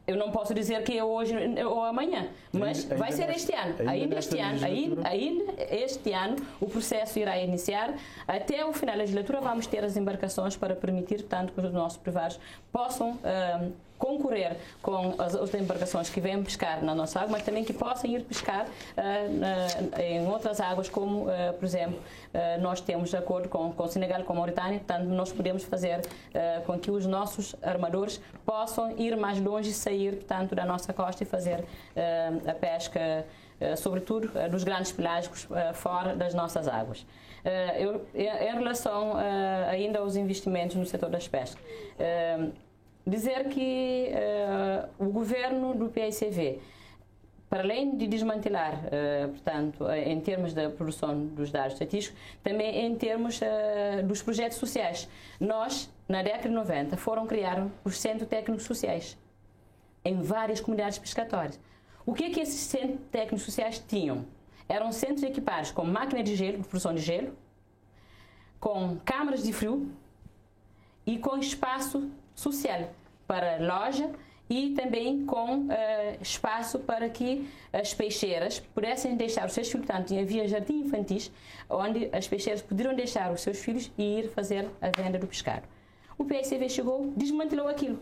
Eu não posso dizer que é hoje ou amanhã, mas vai ser este ano. Ainda este ano o processo irá iniciar. Até o final da legislatura vamos ter as embarcações para permitir, portanto, que os nossos privados possam concorrer com as embarcações que vêm pescar na nossa água, mas também que possam ir pescar em outras águas, como, por exemplo, nós temos de acordo com o Senegal, com a Mauritânia, portanto, nós podemos fazer com que os nossos armadores possam ir mais longe e sair, portanto, da nossa costa e fazer a pesca, sobretudo dos grandes pelágicos, fora das nossas águas. Em relação ainda aos investimentos no setor das pescas, dizer que o governo do PSV, para além de desmantelar, portanto, em termos da produção dos dados estatísticos, também em termos dos projetos sociais. Nós, na década de 90, foram criar os centros técnicos sociais em várias comunidades pescatórias. O que é que esses centros técnicos sociais tinham? Eram centros equipados com máquina de gelo, de produção de gelo, com câmaras de frio e com espaço social para loja e também com espaço para que as peixeiras pudessem deixar os seus filhos. Portanto, havia jardim infantis, onde as peixeiras poderiam deixar os seus filhos e ir fazer a venda do pescado. O PSCV chegou, desmantelou aquilo.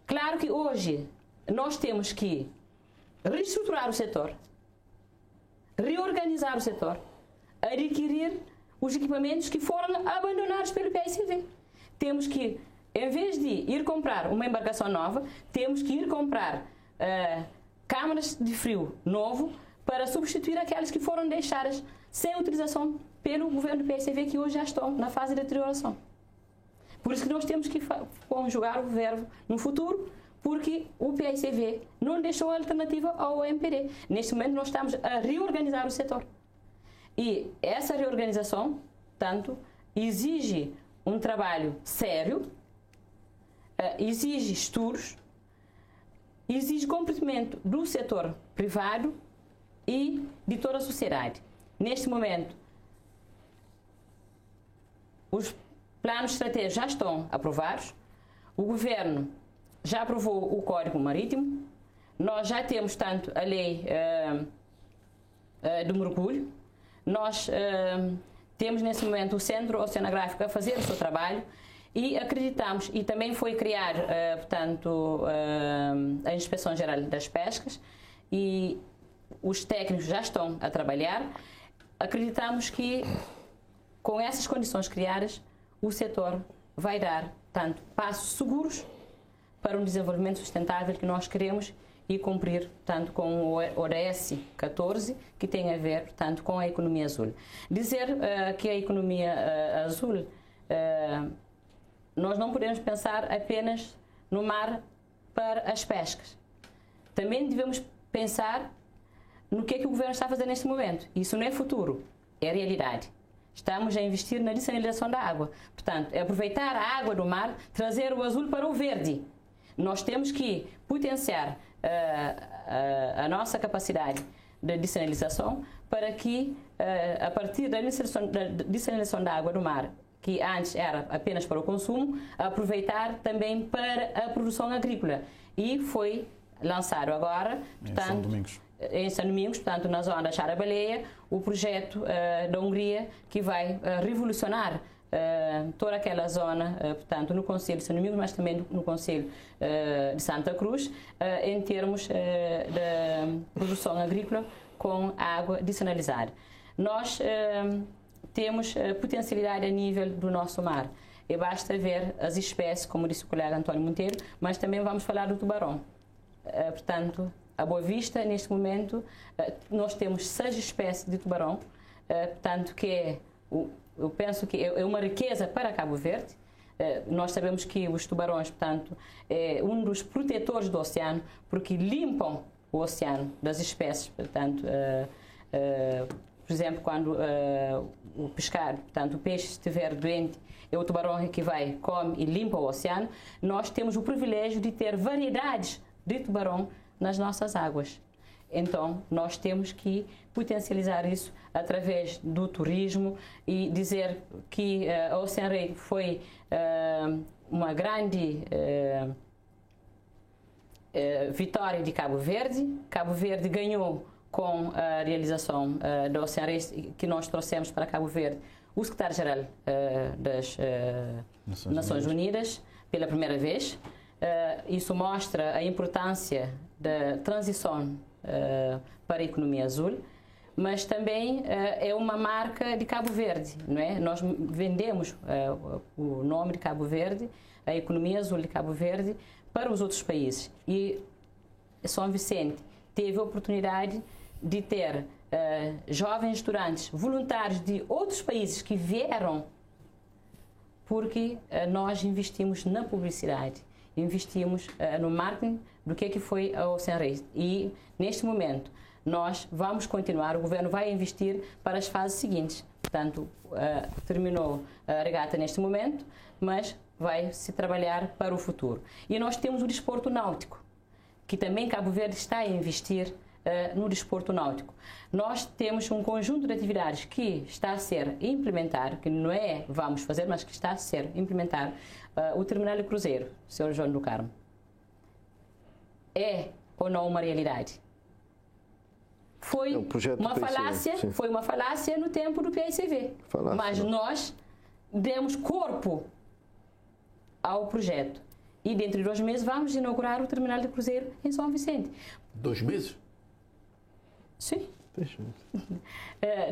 Claro que hoje nós temos que reestruturar o setor, reorganizar o setor, adquirir os equipamentos que foram abandonados pelo PSCV. Temos que, em vez de ir comprar uma embarcação nova, temos que ir comprar câmaras de frio novo para substituir aquelas que foram deixadas sem utilização pelo governo do PSCV, que hoje já estão na fase de deterioração. Por isso que nós temos que conjugar o verbo no futuro, porque o PSCV não deixou a alternativa ao MPD. Neste momento nós estamos a reorganizar o setor. E essa reorganização, tanto, exige um trabalho sério, exige estudos, exige comprometimento do setor privado e de toda a sociedade. Neste momento, os planos estratégicos já estão aprovados, o governo já aprovou o Código Marítimo, nós já temos, tanto, a lei do mergulho, nós temos nesse momento o Centro Oceanográfico a fazer o seu trabalho e acreditamos, e também foi criar, portanto, a Inspeção Geral das Pescas e os técnicos já estão a trabalhar. Acreditamos que com essas condições criadas, o setor vai dar, tanto, passos seguros para um desenvolvimento sustentável que nós queremos e cumprir, tanto, com o ODS 14, que tem a ver, portanto, com a economia azul. Dizer que a economia azul, nós não podemos pensar apenas no mar para as pescas. Também devemos pensar no que é que o governo está a fazer neste momento. Isso não é futuro, é realidade. Estamos a investir na dessalinização da água. Portanto, é aproveitar a água do mar, trazer o azul para o verde. Nós temos que potenciar a nossa capacidade de dessalinização para que, a partir da dessalinização da água do mar, que antes era apenas para o consumo, aproveitar também para a produção agrícola. E foi lançado agora, portanto, em São Domingos, portanto, na zona da Chara-Baleia, o projeto da Hungria, que vai revolucionar toda aquela zona, portanto, no Concelho de São Domingos, mas também no Concelho de Santa Cruz, em termos de produção agrícola com água dessalinizável. Nós temos potencialidade a nível do nosso mar. E basta ver as espécies, como disse o colega António Monteiro, mas também vamos falar do tubarão. Portanto, a Boa Vista, neste momento, nós temos 6 espécies de tubarão, portanto, que eu penso que é uma riqueza para Cabo Verde. Nós sabemos que os tubarões, portanto, é um dos protetores do oceano, porque limpam o oceano das espécies, portanto, por exemplo, quando o pescado, portanto, o peixe estiver doente, é o tubarão que vai, come e limpa o oceano. Nós temos o privilégio de ter variedades de tubarão nas nossas águas. Então, nós temos que potencializar isso através do turismo e dizer que a Ocean Ray foi uma grande vitória de Cabo Verde. Cabo Verde ganhou com a realização da Ocean Ray que nós trouxemos para Cabo Verde o secretário-geral das Nações Unidas pela primeira vez. Isso mostra a importância da transição para a economia azul, mas também é uma marca de Cabo Verde, não é? Nós vendemos o nome de Cabo Verde, a economia azul de Cabo Verde, para os outros países. E São Vicente teve a oportunidade de ter jovens estudantes voluntários de outros países que vieram porque nós investimos na publicidade, investimos no marketing do que foi a Ocean Ray. E, neste momento, nós vamos continuar, o governo vai investir para as fases seguintes. Portanto, terminou a regata neste momento, mas vai se trabalhar para o futuro. E nós temos o desporto náutico, que também Cabo Verde está a investir no desporto náutico. Nós temos um conjunto de atividades que está a ser implementado, que não é vamos fazer, mas que está a ser implementado. O terminal de cruzeiro, Sr. João do Carmo. é ou não uma realidade. Foi uma falácia, foi uma falácia no tempo do PICV. Mas nós demos corpo ao projeto. E dentro de 2 meses vamos inaugurar o terminal de cruzeiro em São Vicente.
2 meses?
Sim.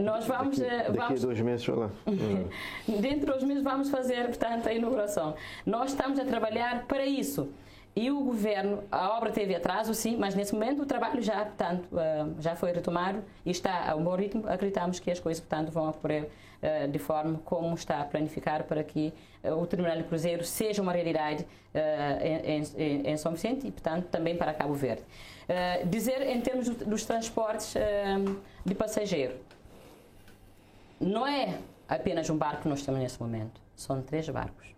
Nós vamos...
Daqui a 2 meses, vai lá.
Dentro de 2 meses vamos fazer, portanto, a inauguração. Nós estamos a trabalhar para isso. E o governo, a obra teve atraso, sim, mas nesse momento o trabalho já, portanto, já foi retomado e está a um bom ritmo. Acreditamos que as coisas, portanto, vão ocorrer de forma como está a planificar para que o terminal de cruzeiro seja uma realidade em São Vicente e, portanto, também para Cabo Verde. Dizer em termos dos transportes de passageiro, não é apenas um barco que nós temos nesse momento, são 3 barcos.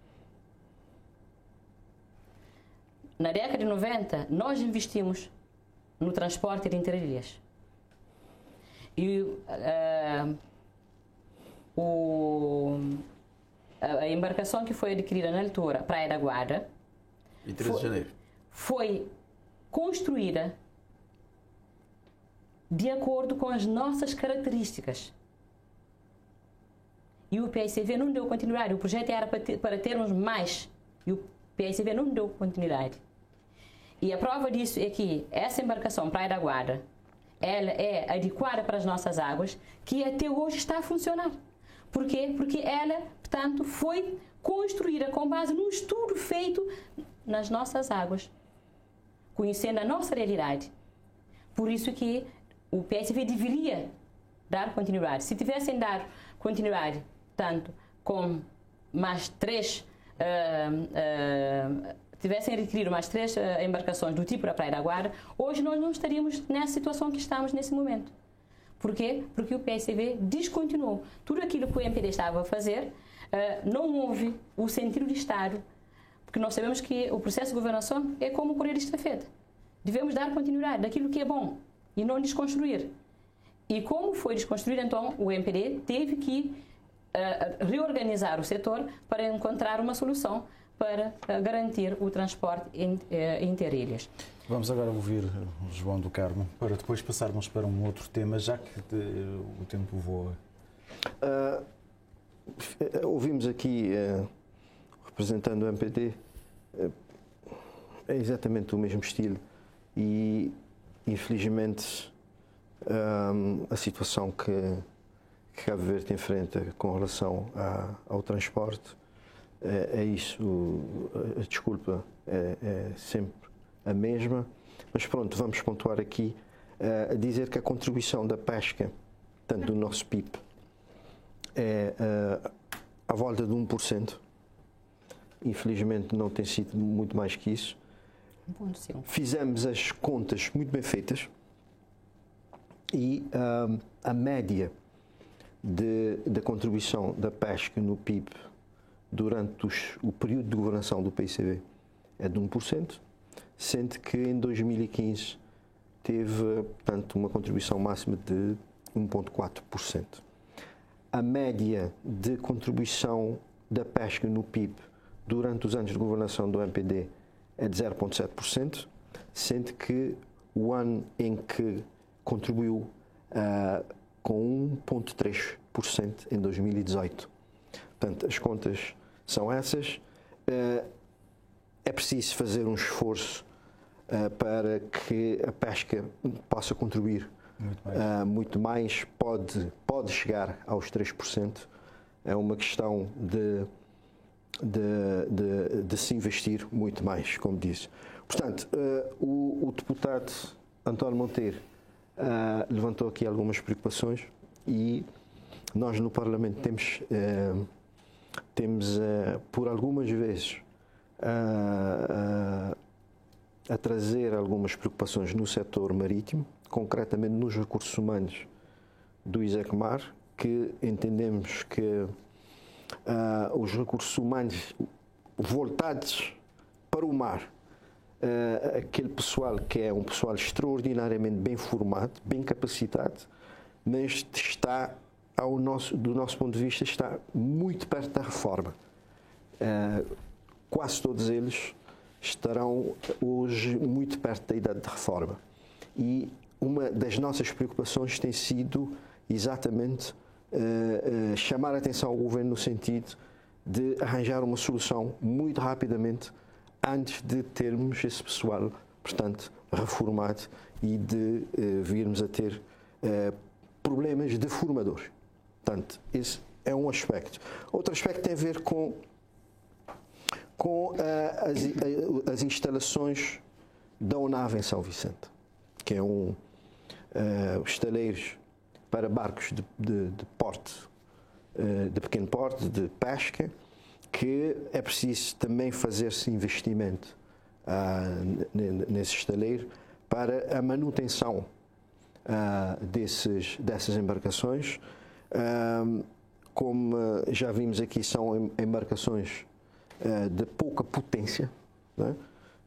Na década de 90, nós investimos no transporte de interilhas. E a embarcação que foi adquirida na altura, Praia da Guarda,
em 13 de janeiro,
foi construída de acordo com as nossas características. E o PICV não deu continuidade. O projeto era para termos mais. E o PICV não deu continuidade. E a prova disso é que essa embarcação, Praia da Guarda, ela é adequada para as nossas águas, que até hoje está a funcionar. Por quê? Porque ela, portanto, foi construída com base num estudo feito nas nossas águas, conhecendo a nossa realidade. Por isso que o PICV deveria dar continuidade. Se tivessem dado continuidade, tanto com mais 3 tivessem adquirido mais 3 embarcações do tipo da Praia da Guarda, hoje nós não estaríamos nessa situação que estamos nesse momento. Por quê? Porque o PICV descontinuou. Tudo aquilo que o MPD estava a fazer, não houve o sentido de Estado, porque nós sabemos que o processo de governação é como correr de estafeta. Devemos dar continuidade daquilo que é bom e não desconstruir. E como foi desconstruído, então, o MPD teve que reorganizar o setor para encontrar uma solução para garantir o transporte interilhas.
Vamos agora ouvir o João do Carmo, para depois passarmos para um outro tema, já que o tempo voa.
Ouvimos aqui, representando o MPD, é exatamente o mesmo estilo e, infelizmente, a situação que Cabo Verde enfrenta com relação ao transporte é isso, a desculpa é sempre a mesma, mas pronto, vamos pontuar aqui a dizer que a contribuição da pesca, tanto do nosso PIB, é à volta de 1%. Infelizmente não tem sido muito mais que isso. Fizemos as contas muito bem feitas e a média da contribuição da pesca no PIB durante o período de governação do PICV é de 1%, sendo que em 2015 teve, portanto, uma contribuição máxima de 1,4%. A média de contribuição da pesca no PIB durante os anos de governação do MPD é de 0,7%, sendo que o ano em que contribuiu com 1,3% em 2018. Portanto, as contas são essas. É preciso fazer um esforço para que a pesca possa contribuir muito mais. Pode chegar aos 3%. É uma questão de se investir muito mais, como disse. Portanto, o deputado António Monteiro levantou aqui algumas preocupações e nós no Parlamento temos por algumas vezes a trazer algumas preocupações no setor marítimo, concretamente nos recursos humanos do ISECMAR, que entendemos que os recursos humanos voltados para o mar, aquele pessoal que é um pessoal extraordinariamente bem formado, bem capacitado, mas está, do nosso ponto de vista, está muito perto da reforma. Quase todos eles estarão hoje muito perto da idade de reforma. E uma das nossas preocupações tem sido exatamente chamar a atenção ao Governo no sentido de arranjar uma solução muito rapidamente antes de termos esse pessoal, portanto, reformado e de virmos a ter problemas de formadores. Portanto, esse é um aspecto. Outro aspecto tem a ver com as instalações da ONAV em São Vicente, que é estaleiros para barcos de porte, de pequeno porte, de pesca, que é preciso também fazer-se investimento nesse estaleiro para a manutenção dessas embarcações. Como já vimos aqui, são embarcações de pouca potência, né?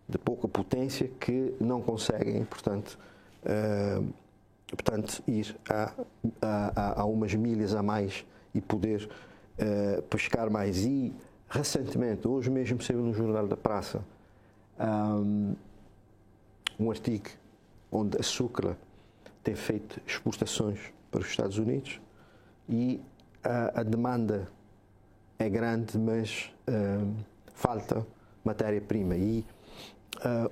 De pouca potência, que não conseguem, portanto, ir a umas milhas a mais e poder pescar mais. E recentemente, hoje mesmo saiu no Jornal da Praça um artigo onde a Sucla tem feito exportações para os Estados Unidos e a demanda é grande, mas falta matéria-prima. E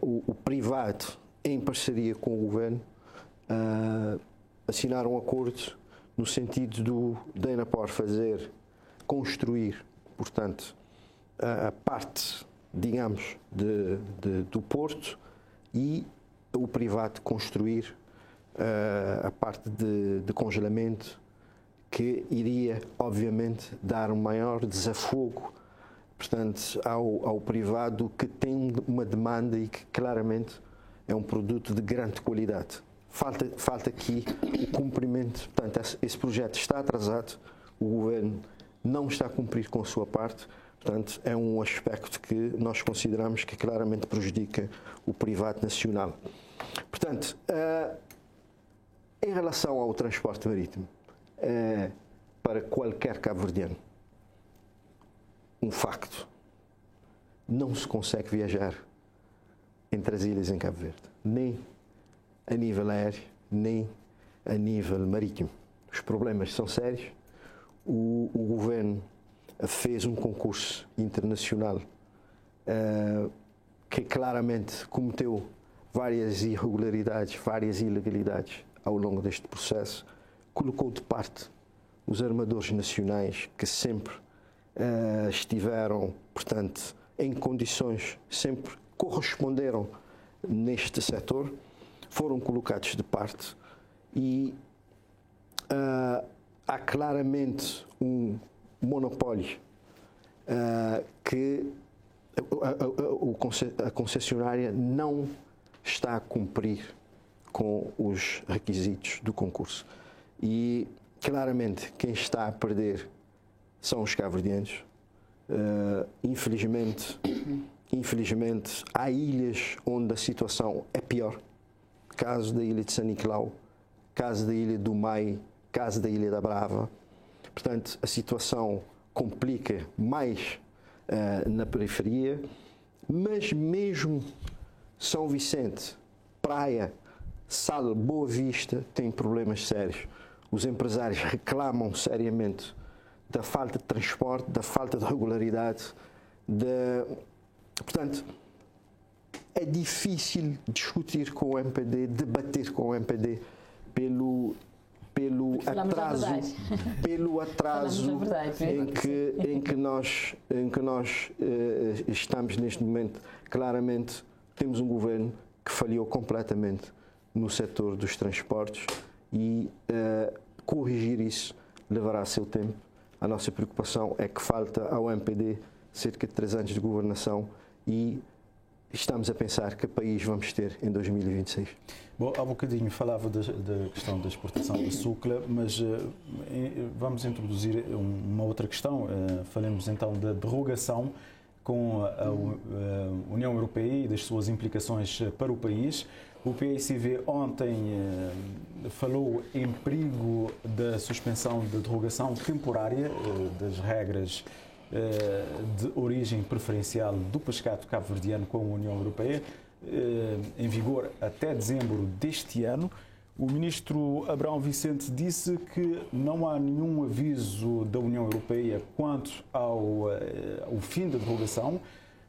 o privado, em parceria com o governo, assinaram um acordo no sentido da Enapor construir, portanto, a parte, digamos, do porto, e o privado construir a parte de congelamento, que iria, obviamente, dar um maior desafogo, portanto, ao privado, que tem uma demanda e que claramente é um produto de grande qualidade. Falta aqui o cumprimento, portanto, esse projeto está atrasado, o governo não está a cumprir com a sua parte, portanto, é um aspecto que nós consideramos que claramente prejudica o privado nacional. Portanto, em relação ao transporte marítimo, para qualquer cabo-verdiano, um facto: não se consegue viajar entre as ilhas em Cabo Verde, nem a nível aéreo, nem a nível marítimo. Os problemas são sérios. O governo fez um concurso internacional que claramente cometeu várias irregularidades, várias ilegalidades ao longo deste processo, colocou de parte os armadores nacionais, que sempre estiveram, portanto, em condições, sempre corresponderam neste setor, foram colocados de parte, e há claramente um monopólio que a concessionária não está a cumprir com os requisitos do concurso. E claramente quem está a perder são os cabo-verdianos. Infelizmente, há ilhas onde a situação é pior. Caso da ilha de São Nicolau, caso da ilha do Mai, caso da ilha da Brava. Portanto, a situação complica mais na periferia, mas mesmo São Vicente, Praia, Sal, Boa Vista têm problemas sérios. Os empresários reclamam seriamente da falta de transporte, da falta de regularidade. Portanto, é difícil discutir com o MPD, debater com o MPD pelo atraso em que nós estamos neste momento. Claramente temos um governo que falhou completamente no setor dos transportes, e corrigir isso levará seu tempo. A nossa preocupação é que falta ao MPD cerca de 3 anos de governação, e estamos a pensar que país vamos ter em 2026.
Bom, há bocadinho falava da questão da exportação da Sucla, mas vamos introduzir uma outra questão. Falemos então da derrogação com a União Europeia e das suas implicações para o país. O PAICV ontem falou em perigo da suspensão da derrogação temporária das regras de origem preferencial do pescado cabo-verdiano com a União Europeia, em vigor até dezembro deste ano. O ministro Abrão Vicente disse que não há nenhum aviso da União Europeia quanto ao fim da derrogação,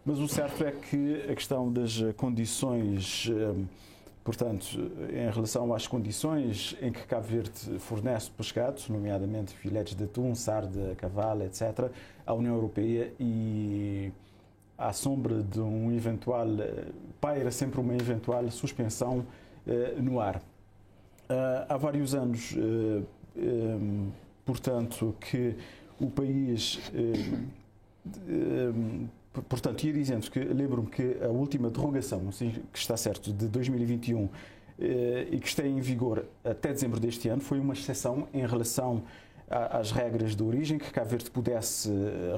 mas o certo é que a questão das condições, portanto, em relação às condições em que Cabo Verde fornece pescado, nomeadamente filetes de atum, sarda, cavala, etc., à União Europeia, e à sombra de um eventual, paira sempre uma eventual suspensão no ar. Há vários anos, portanto, que o país, portanto, ia dizendo que, lembro-me que a última derrogação, assim, que está certo, de 2021 e que está em vigor até dezembro deste ano, foi uma exceção em relação às regras de origem que Cabo Verde pudesse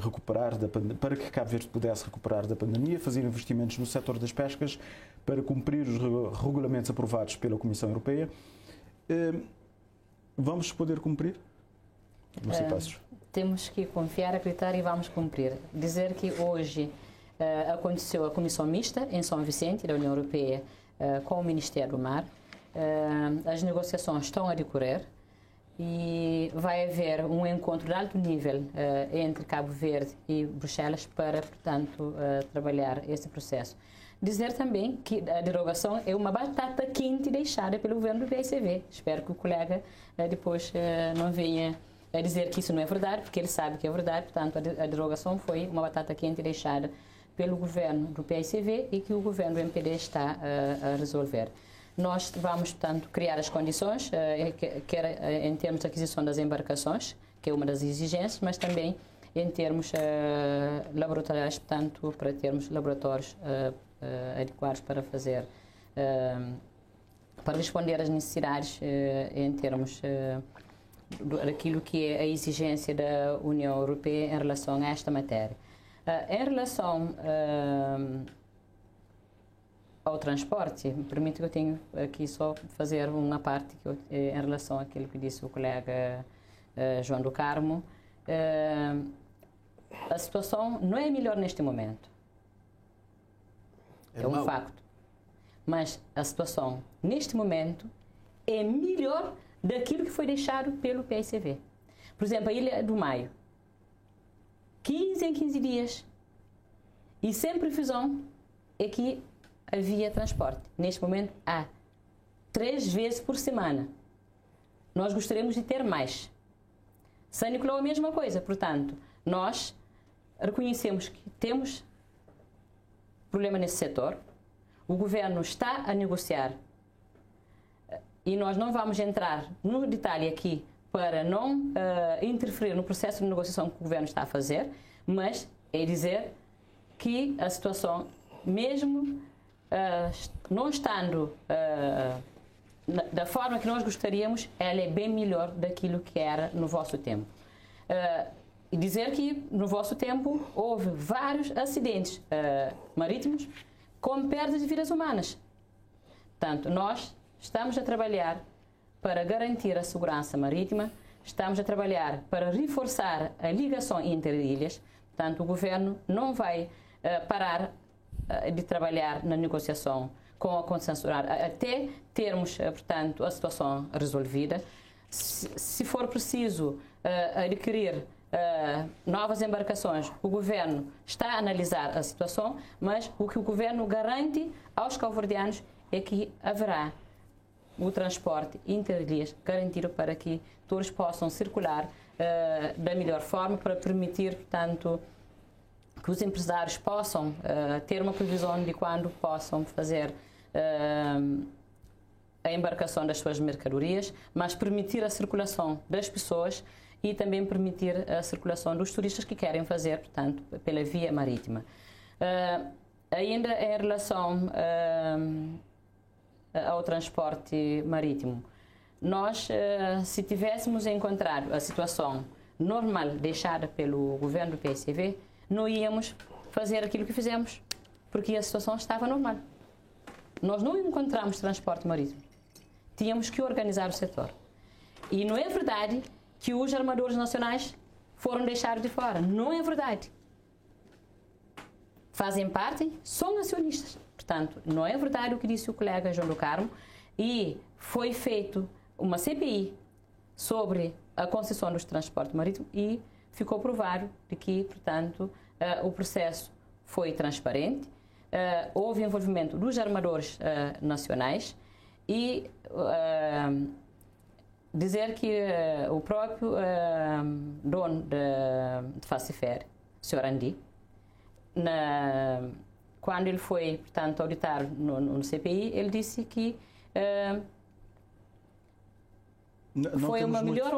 recuperar para que Cabo Verde pudesse recuperar da pandemia, fazer investimentos no setor das pescas para cumprir os regulamentos aprovados pela Comissão Europeia. Vamos poder cumprir?
Temos que confiar, acreditar e vamos cumprir. Dizer que hoje aconteceu a Comissão Mista em São Vicente, da União Europeia, com o Ministério do Mar. As negociações estão a decorrer e vai haver um encontro de alto nível entre Cabo Verde e Bruxelas para, portanto, trabalhar esse processo. Dizer também que a derogação é uma batata quente deixada pelo governo do PSV. Espero que o colega depois não venha a dizer que isso não é verdade, porque ele sabe que é verdade. Portanto, a derogação foi uma batata quente deixada pelo governo do PSV e que o governo do MPD está a resolver. Nós vamos, portanto, criar as condições, quer em termos de aquisição das embarcações, que é uma das exigências, mas também em termos laboratoriais, portanto, para termos laboratórios adequados para fazer, para responder às necessidades em termos daquilo que é a exigência da União Europeia em relação a esta matéria. Em relação ao transporte, permite que eu tenha aqui só fazer uma parte em relação àquilo que disse o colega João do Carmo. A situação não é melhor neste momento. É um facto. Mas a situação, neste momento, é melhor daquilo que foi deixado pelo PSV. Por exemplo, a Ilha do Maio. 15 em 15 dias. E sem previsão é que havia transporte. Neste momento, há 3 vezes por semana. Nós gostaríamos de ter mais. São Nicolau, a mesma coisa. Portanto, nós reconhecemos que temos problema nesse setor. O governo está a negociar e nós não vamos entrar no detalhe aqui para não interferir no processo de negociação que o governo está a fazer, mas é dizer que a situação, mesmo não estando da forma que nós gostaríamos, ela é bem melhor daquilo que era no vosso tempo. E dizer que no vosso tempo houve vários acidentes marítimos com perdas de vidas humanas. Portanto, nós estamos a trabalhar para garantir a segurança marítima, estamos a trabalhar para reforçar a ligação interilhas. Portanto, o governo não vai parar de trabalhar na negociação com a concessionária até termos, portanto, a situação resolvida. Se for preciso adquirir novas embarcações, o governo está a analisar a situação, mas o que o governo garante aos cabo-verdianos é que haverá o transporte interilhas garantido para que todos possam circular da melhor forma, para permitir, portanto, que os empresários possam ter uma previsão de quando possam fazer a embarcação das suas mercadorias, mas permitir a circulação das pessoas e também permitir a circulação dos turistas que querem fazer, portanto, pela via marítima. Ainda em relação ao transporte marítimo, nós, se tivéssemos encontrado a situação normal deixada pelo governo do PSV, não íamos fazer aquilo que fizemos, porque a situação estava normal. Nós não encontramos transporte marítimo. Tínhamos que organizar o setor. E não é verdade que os armadores nacionais foram deixados de fora. Não é verdade. Fazem parte, são acionistas. Portanto, não é verdade o que disse o colega João do Carmo, e foi feito uma CPI sobre a concessão dos transportes marítimos e ficou provado de que, portanto, o processo foi transparente, houve envolvimento dos armadores nacionais e dizer que o próprio dono de Facifer, o Sr. Andi, quando ele foi, portanto, auditar no CPI, ele disse que foi uma melhor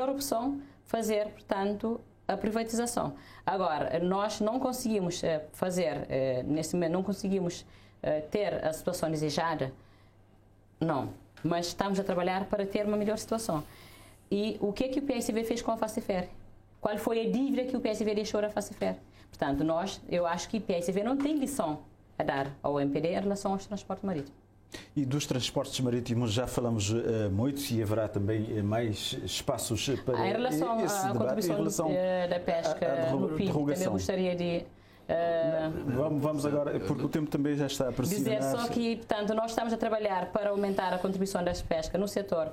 opção fazer, portanto, a privatização. Agora, nós não conseguimos fazer, nesse momento, não conseguimos ter a situação desejada, não, mas estamos a trabalhar para ter uma melhor situação. E o que é que o PSV fez com a Facifer? Qual foi a dívida que o PSV deixou à Facifer? Portanto, eu acho que o PSV não tem lição a dar ao MPD em relação aos transportes marítimos.
E dos transportes marítimos já falamos muito e haverá também mais espaços para
em relação
esse
à
debate.
contribuição da pesca no PIB, também gostaria de...
Vamos agora, porque o tempo também já está a pressionar.
Dizer só que, portanto, nós estamos a trabalhar para aumentar a contribuição da pesca no setor,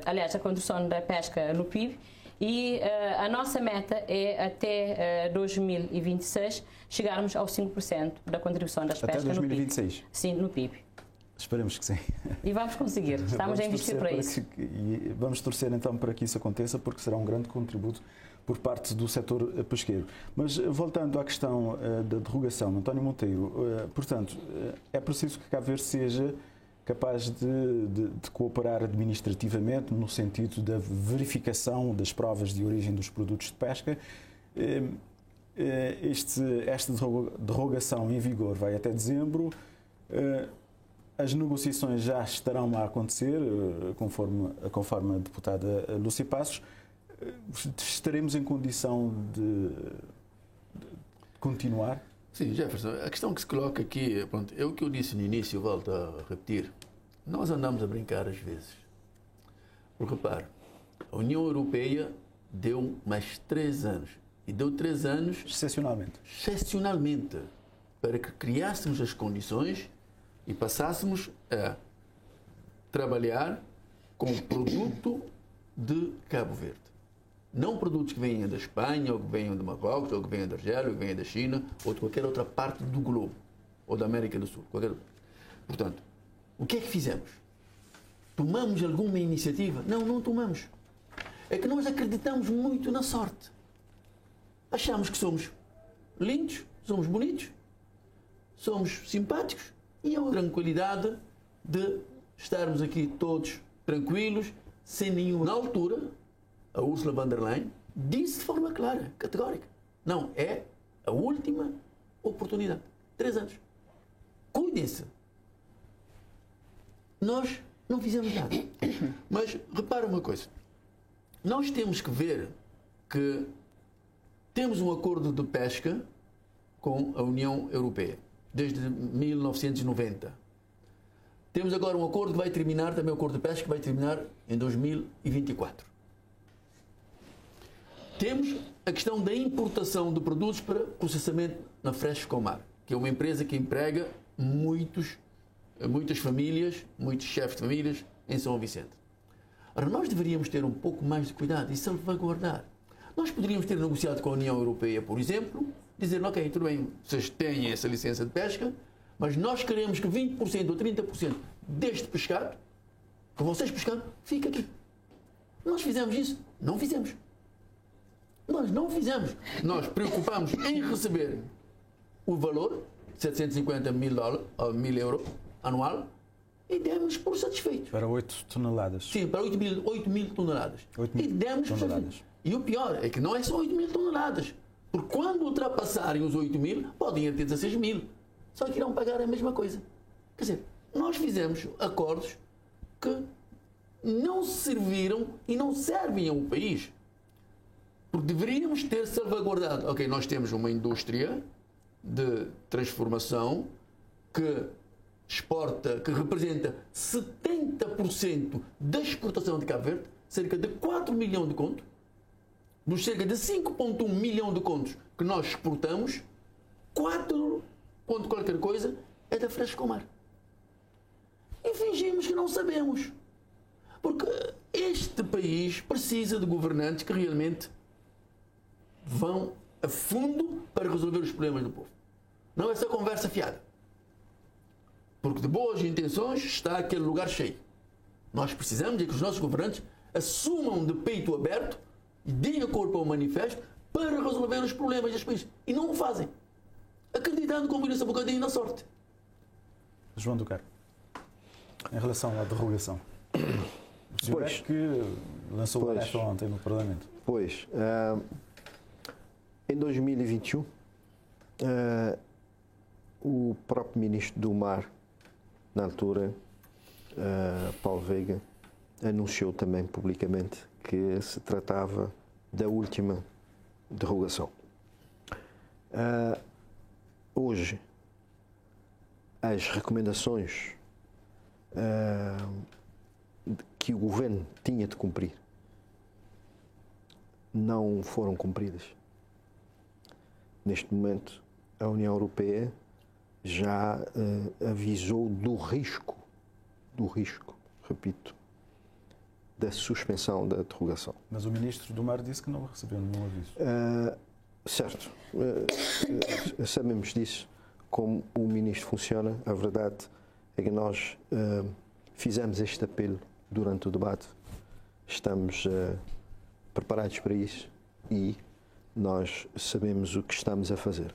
aliás, a contribuição da pesca no PIB, e a nossa meta é até 2026 chegarmos aos 5% da contribuição das pescas no PIB.
Até 2026?
Sim, no PIB.
Esperemos que sim.
E vamos conseguir, estamos a investir para isso.
E vamos torcer então para que isso aconteça, porque será um grande contributo por parte do setor pesqueiro. Mas voltando à questão da derrogação, António Monteiro, portanto, é preciso que Cabo Verde seja capaz de cooperar administrativamente no sentido da verificação das provas de origem dos produtos de pesca. Esta derrogação em vigor vai até dezembro. As negociações já estarão a acontecer, conforme a deputada Lúcia Passos. Estaremos em condição de continuar?
Sim, Jefferson, a questão que se coloca aqui, pronto, é o que eu disse no início, eu volto a repetir. Nós andamos a brincar às vezes. Porque, repare, a União Europeia deu mais 3 anos. E deu 3 anos... Excepcionalmente. Para que criássemos as condições e passássemos a trabalhar com o produto de Cabo Verde. Não produtos que venham da Espanha, ou que venham de Marrocos, ou que venham da Argélia, ou que venham da China, ou de qualquer outra parte do globo, ou da América do Sul. Portanto, o que é que fizemos? Tomamos alguma iniciativa? Não, não tomamos. É que nós acreditamos muito na sorte. Achamos que somos lindos, somos bonitos, somos simpáticos e há uma tranquilidade de estarmos aqui todos tranquilos, sem nenhuma... Na altura, a Ursula von der Leyen disse de forma clara, categórica, não, é a última oportunidade. 3 anos. Cuidem-se. Nós não fizemos nada. Mas repara uma coisa. Nós temos que ver que temos um acordo de pesca com a União Europeia desde 1990. Temos agora um acordo que vai terminar, também um acordo de pesca que vai terminar em 2024. Temos a questão da importação de produtos para processamento na Frescomar, que é uma empresa que emprega muitas famílias, muitos chefes de famílias em São Vicente. Ora, nós deveríamos ter um pouco mais de cuidado e salvaguardar. Nós poderíamos ter negociado com a União Europeia, por exemplo, dizer, ok, tudo bem, vocês têm essa licença de pesca, mas nós queremos que 20% ou 30% deste pescado, que vocês pescaram, fique aqui. Nós fizemos isso? Não fizemos. Nós não fizemos. Nós preocupamos em receber o valor, 750 mil euros anual, e demos por satisfeitos.
Para 8 toneladas.
Sim, para 8 mil toneladas.
8 mil
e demos
toneladas.
Por satisfeitos. E o pior é que não é só 8 mil toneladas. Porque quando ultrapassarem os 8 mil, podem ir até 16 mil. Só que irão pagar a mesma coisa. Quer dizer, nós fizemos acordos que não serviram e não servem ao país. Porque deveríamos ter salvaguardado. Ok, nós temos uma indústria de transformação que exporta, que representa 70% da exportação de Cabo Verde, cerca de 4 milhões de conto. dos cerca de 5,1 milhão de contos que nós exportamos, 4 ponto qualquer coisa é da Frescomar. E fingimos que não sabemos. Porque este país precisa de governantes que realmente vão a fundo para resolver os problemas do povo. Não é essa conversa fiada. Porque de boas intenções está aquele lugar cheio. Nós precisamos de que os nossos governantes assumam de peito aberto e deem corpo ao manifesto para resolver os problemas deste país. E não o fazem. Acreditando, como disse um bocadinho, na sorte.
João do Carmo, em relação à derrogação, o senhor é que lançou o alerta ontem no Parlamento.
Pois, em 2021, o próprio Ministro do Mar, na altura, Paulo Veiga, anunciou também publicamente que se tratava da última derrogação. Hoje, as recomendações que o governo tinha de cumprir não foram cumpridas. Neste momento, a União Europeia já avisou do risco, repito, da suspensão da derrogação.
Mas o Ministro do Mar disse que não recebeu nenhum aviso.
Certo. Sabemos disso, como o Ministro funciona. A verdade é que nós fizemos este apelo durante o debate. Estamos preparados para isso e nós sabemos o que estamos a fazer.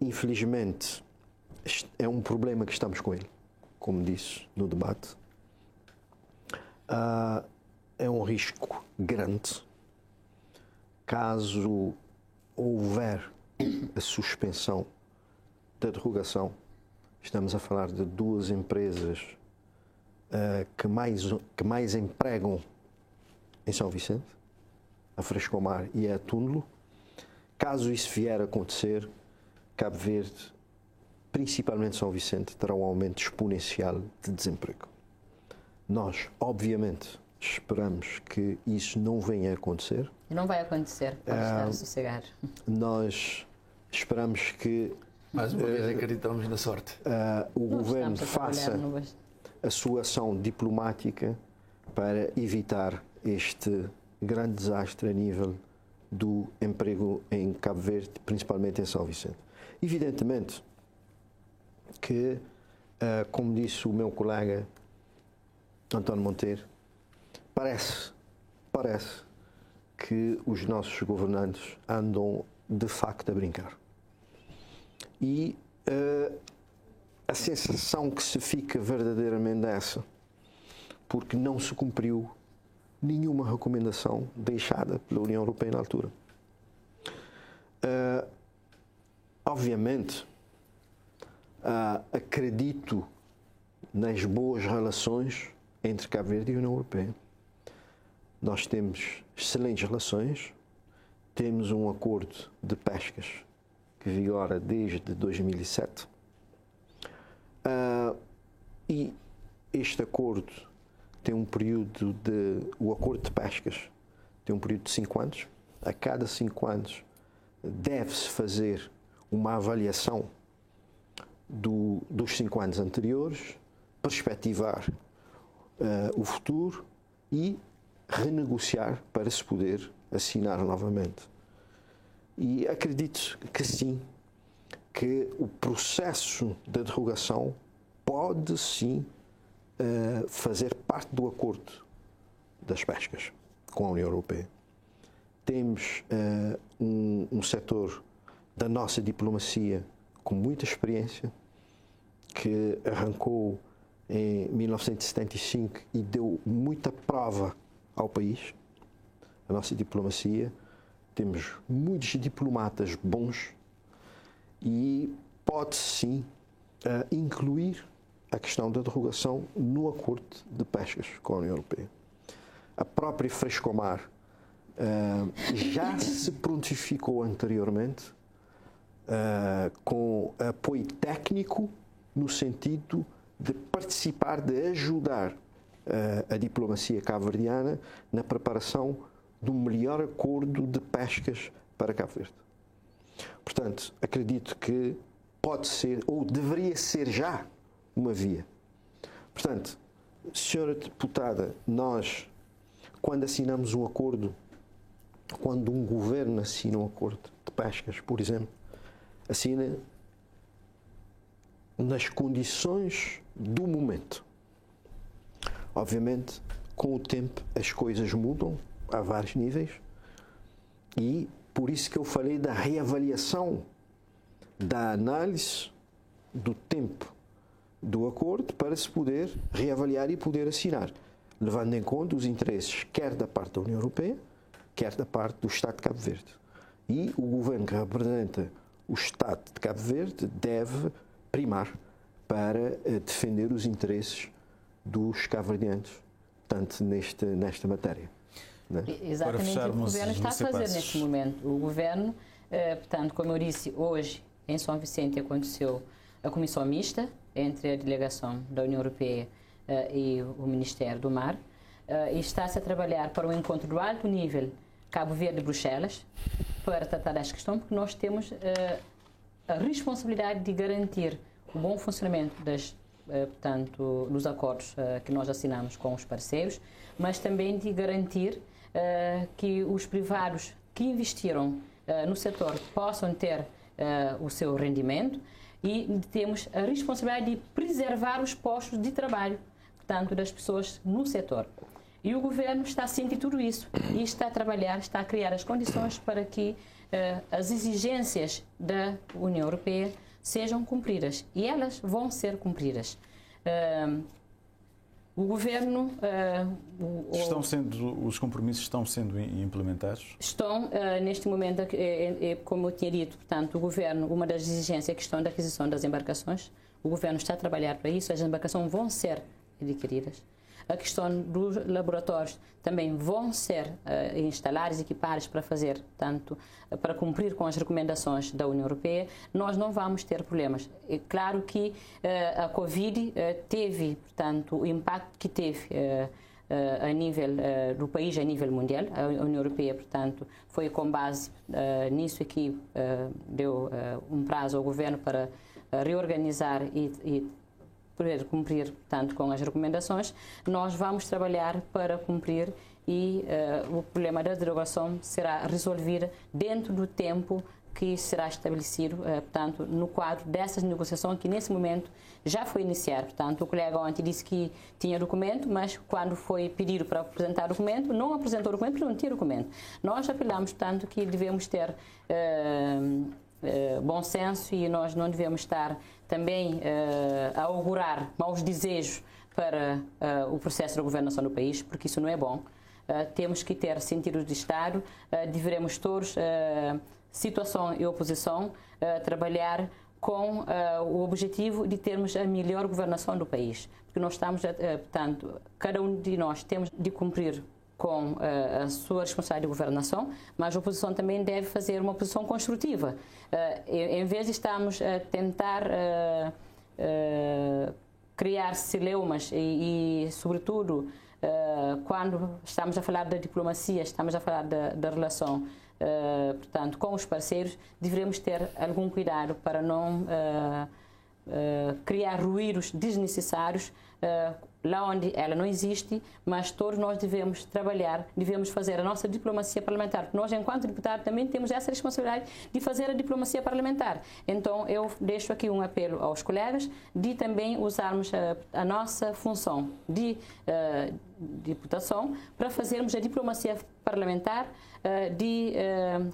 Infelizmente, é um problema que estamos com ele, como disse no debate. É um risco grande. Caso houver a suspensão da derrogação, estamos a falar de duas empresas que mais empregam em São Vicente, a Frescomar e a Túnelo. Caso isso vier a acontecer, Cabo Verde, principalmente São Vicente, terá um aumento exponencial de desemprego. Nós, obviamente, esperamos que isso não venha a acontecer.
Não vai acontecer, pode estar a sossegar.
Nós esperamos que
mais uma vez acreditamos na sorte.
O governo faça a sua ação diplomática para evitar este grande desastre a nível do emprego em Cabo Verde, principalmente em São Vicente. Evidentemente que, como disse o meu colega António Monteiro, parece que os nossos governantes andam de facto a brincar. E a sensação que se fica verdadeiramente é essa, porque não se cumpriu nenhuma recomendação deixada pela União Europeia na altura. Obviamente, acredito nas boas relações entre Cabo Verde e a União Europeia. Nós temos excelentes relações, temos um acordo de pescas que vigora desde 2007 e este acordo tem um período o acordo de pescas tem um período de 5 anos. A cada 5 anos deve-se fazer uma avaliação dos 5 anos anteriores, perspectivar o futuro e renegociar para se poder assinar novamente. E acredito que sim, que o processo da derrogação pode sim fazer parte do acordo das pescas com a União Europeia. Temos um setor da nossa diplomacia com muita experiência, que arrancou em 1975 e deu muita prova ao país. A nossa diplomacia, temos muitos diplomatas bons e pode sim incluir a questão da derrogação no acordo de pescas com a União Europeia. A própria Frescomar já se prontificou anteriormente com apoio técnico no sentido de participar, de ajudar a diplomacia cabo-verdiana na preparação do melhor acordo de pescas para Cabo Verde. Portanto, acredito que pode ser, ou deveria ser já, uma via. Portanto, senhora deputada, nós, quando assinamos um acordo, quando um governo assina um acordo de pescas, por exemplo, assina nas condições do momento. Obviamente, com o tempo, as coisas mudam a vários níveis e por isso que eu falei da reavaliação, da análise do tempo do acordo para se poder reavaliar e poder assinar, levando em conta os interesses quer da parte da União Europeia, quer da parte do Estado de Cabo Verde. E o governo que representa o Estado de Cabo Verde deve primar para defender os interesses dos cabo-verdianos, tanto nesta matéria. Não é?
Exatamente o que o Governo está a fazer neste momento. O Governo, portanto, como eu disse, hoje em São Vicente aconteceu a comissão mista entre a delegação da União Europeia e o Ministério do Mar, e está-se a trabalhar para um encontro do alto nível Cabo Verde e Bruxelas para tratar desta questão, porque nós temos a responsabilidade de garantir o bom funcionamento portanto, dos acordos que nós assinamos com os parceiros, mas também de garantir que os privados que investiram no setor possam ter o seu rendimento, e temos a responsabilidade de preservar os postos de trabalho, portanto, das pessoas no setor. E o Governo está a sentir tudo isso e está a trabalhar, está a criar as condições para que as exigências da União Europeia sejam cumpridas, e elas vão ser cumpridas. O Governo...
os compromissos estão sendo implementados?
Estão, neste momento, como eu tinha dito, portanto, o Governo, uma das exigências é a questão da aquisição das embarcações. O Governo está a trabalhar para isso, as embarcações vão ser adquiridas. A questão dos laboratórios também vão ser instalados, equipados para fazer, tanto para cumprir com as recomendações da União Europeia. Nós não vamos ter problemas. É claro que a Covid teve, portanto, o impacto que teve a nível do país, a nível mundial. A União Europeia, portanto, foi com base nisso que deu um prazo ao governo para reorganizar e poder cumprir, portanto, com as recomendações. Nós vamos trabalhar para cumprir e o problema da derogação será resolvido dentro do tempo que será estabelecido, portanto, no quadro dessas negociações que nesse momento já foi iniciado. Portanto, o colega ontem disse que tinha documento, mas quando foi pedido para apresentar documento, não apresentou documento porque não tinha documento. Nós apelamos, portanto, que devemos ter bom senso e nós não devemos estar também a augurar maus desejos para o processo de governação do país, porque isso não é bom. Temos que ter sentido de Estado, devemos todos, situação e oposição, trabalhar com o objetivo de termos a melhor governação do país. Porque nós estamos, portanto, cada um de nós temos de cumprir com a sua responsabilidade de governação, mas a oposição também deve fazer uma oposição construtiva. Em vez de estarmos a tentar criar celeumas e sobretudo, quando estamos a falar da diplomacia, estamos a falar da relação, portanto, com os parceiros, devemos ter algum cuidado para não criar ruídos desnecessários lá onde ela não existe, mas todos nós devemos trabalhar, devemos fazer a nossa diplomacia parlamentar. Nós, enquanto deputados, também temos essa responsabilidade de fazer a diplomacia parlamentar. Então, eu deixo aqui um apelo aos colegas de também usarmos a nossa função de deputação para fazermos a diplomacia parlamentar, de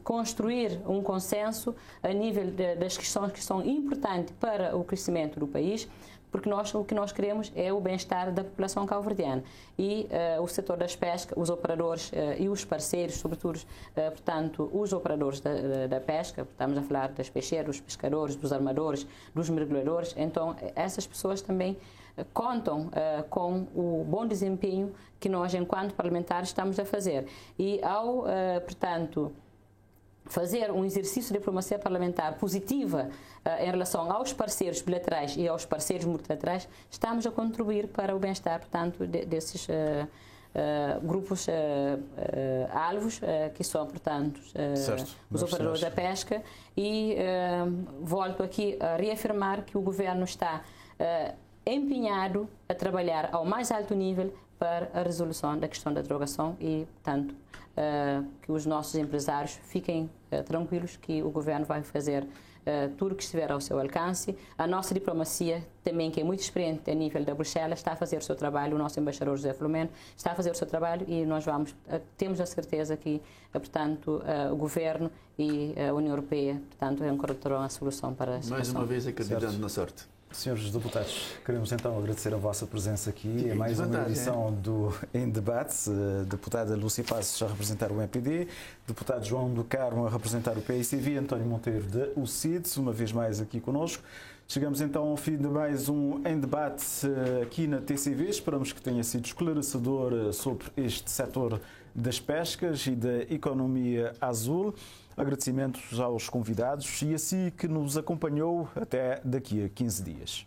construir um consenso a nível das questões que são importantes para o crescimento do país, porque o que nós queremos é o bem-estar da população cabo-verdiana. E o setor das pescas, os operadores e os parceiros, sobretudo, portanto, os operadores da pesca, estamos a falar das peixeiras, dos pescadores, dos armadores, dos mergulhadores, então essas pessoas também contam com o bom desempenho que nós, enquanto parlamentares, estamos a fazer. E ao, portanto, fazer um exercício de diplomacia parlamentar positiva em relação aos parceiros bilaterais e aos parceiros multilaterais, estamos a contribuir para o bem-estar, portanto, desses grupos alvos, que são, portanto, os operadores da pesca, e volto aqui a reafirmar que o Governo está empenhado a trabalhar ao mais alto nível para a resolução da questão da drogação e, portanto, que os nossos empresários fiquem tranquilos que o Governo vai fazer tudo o que estiver ao seu alcance. A nossa diplomacia também, que é muito experiente a nível da Bruxelas, está a fazer o seu trabalho. O nosso embaixador José Filomeno está a fazer o seu trabalho e nós temos a certeza que, portanto, o Governo e a União Europeia, portanto, encontrarão a solução para a situação.
Mais uma vez acreditando na sorte.
Senhores deputados, queremos então agradecer a vossa presença aqui. É mais uma edição do Em Debate. Deputada Lúcia Passos a representar o MPD, deputado João do Carmo a representar o PICV, António Monteiro da UCIDS, uma vez mais aqui conosco. Chegamos então ao fim de mais um Em Debate aqui na TCV. Esperamos que tenha sido esclarecedor sobre este setor das pescas e da economia azul. Agradecimentos aos convidados e a si que nos acompanhou até daqui a 15 dias.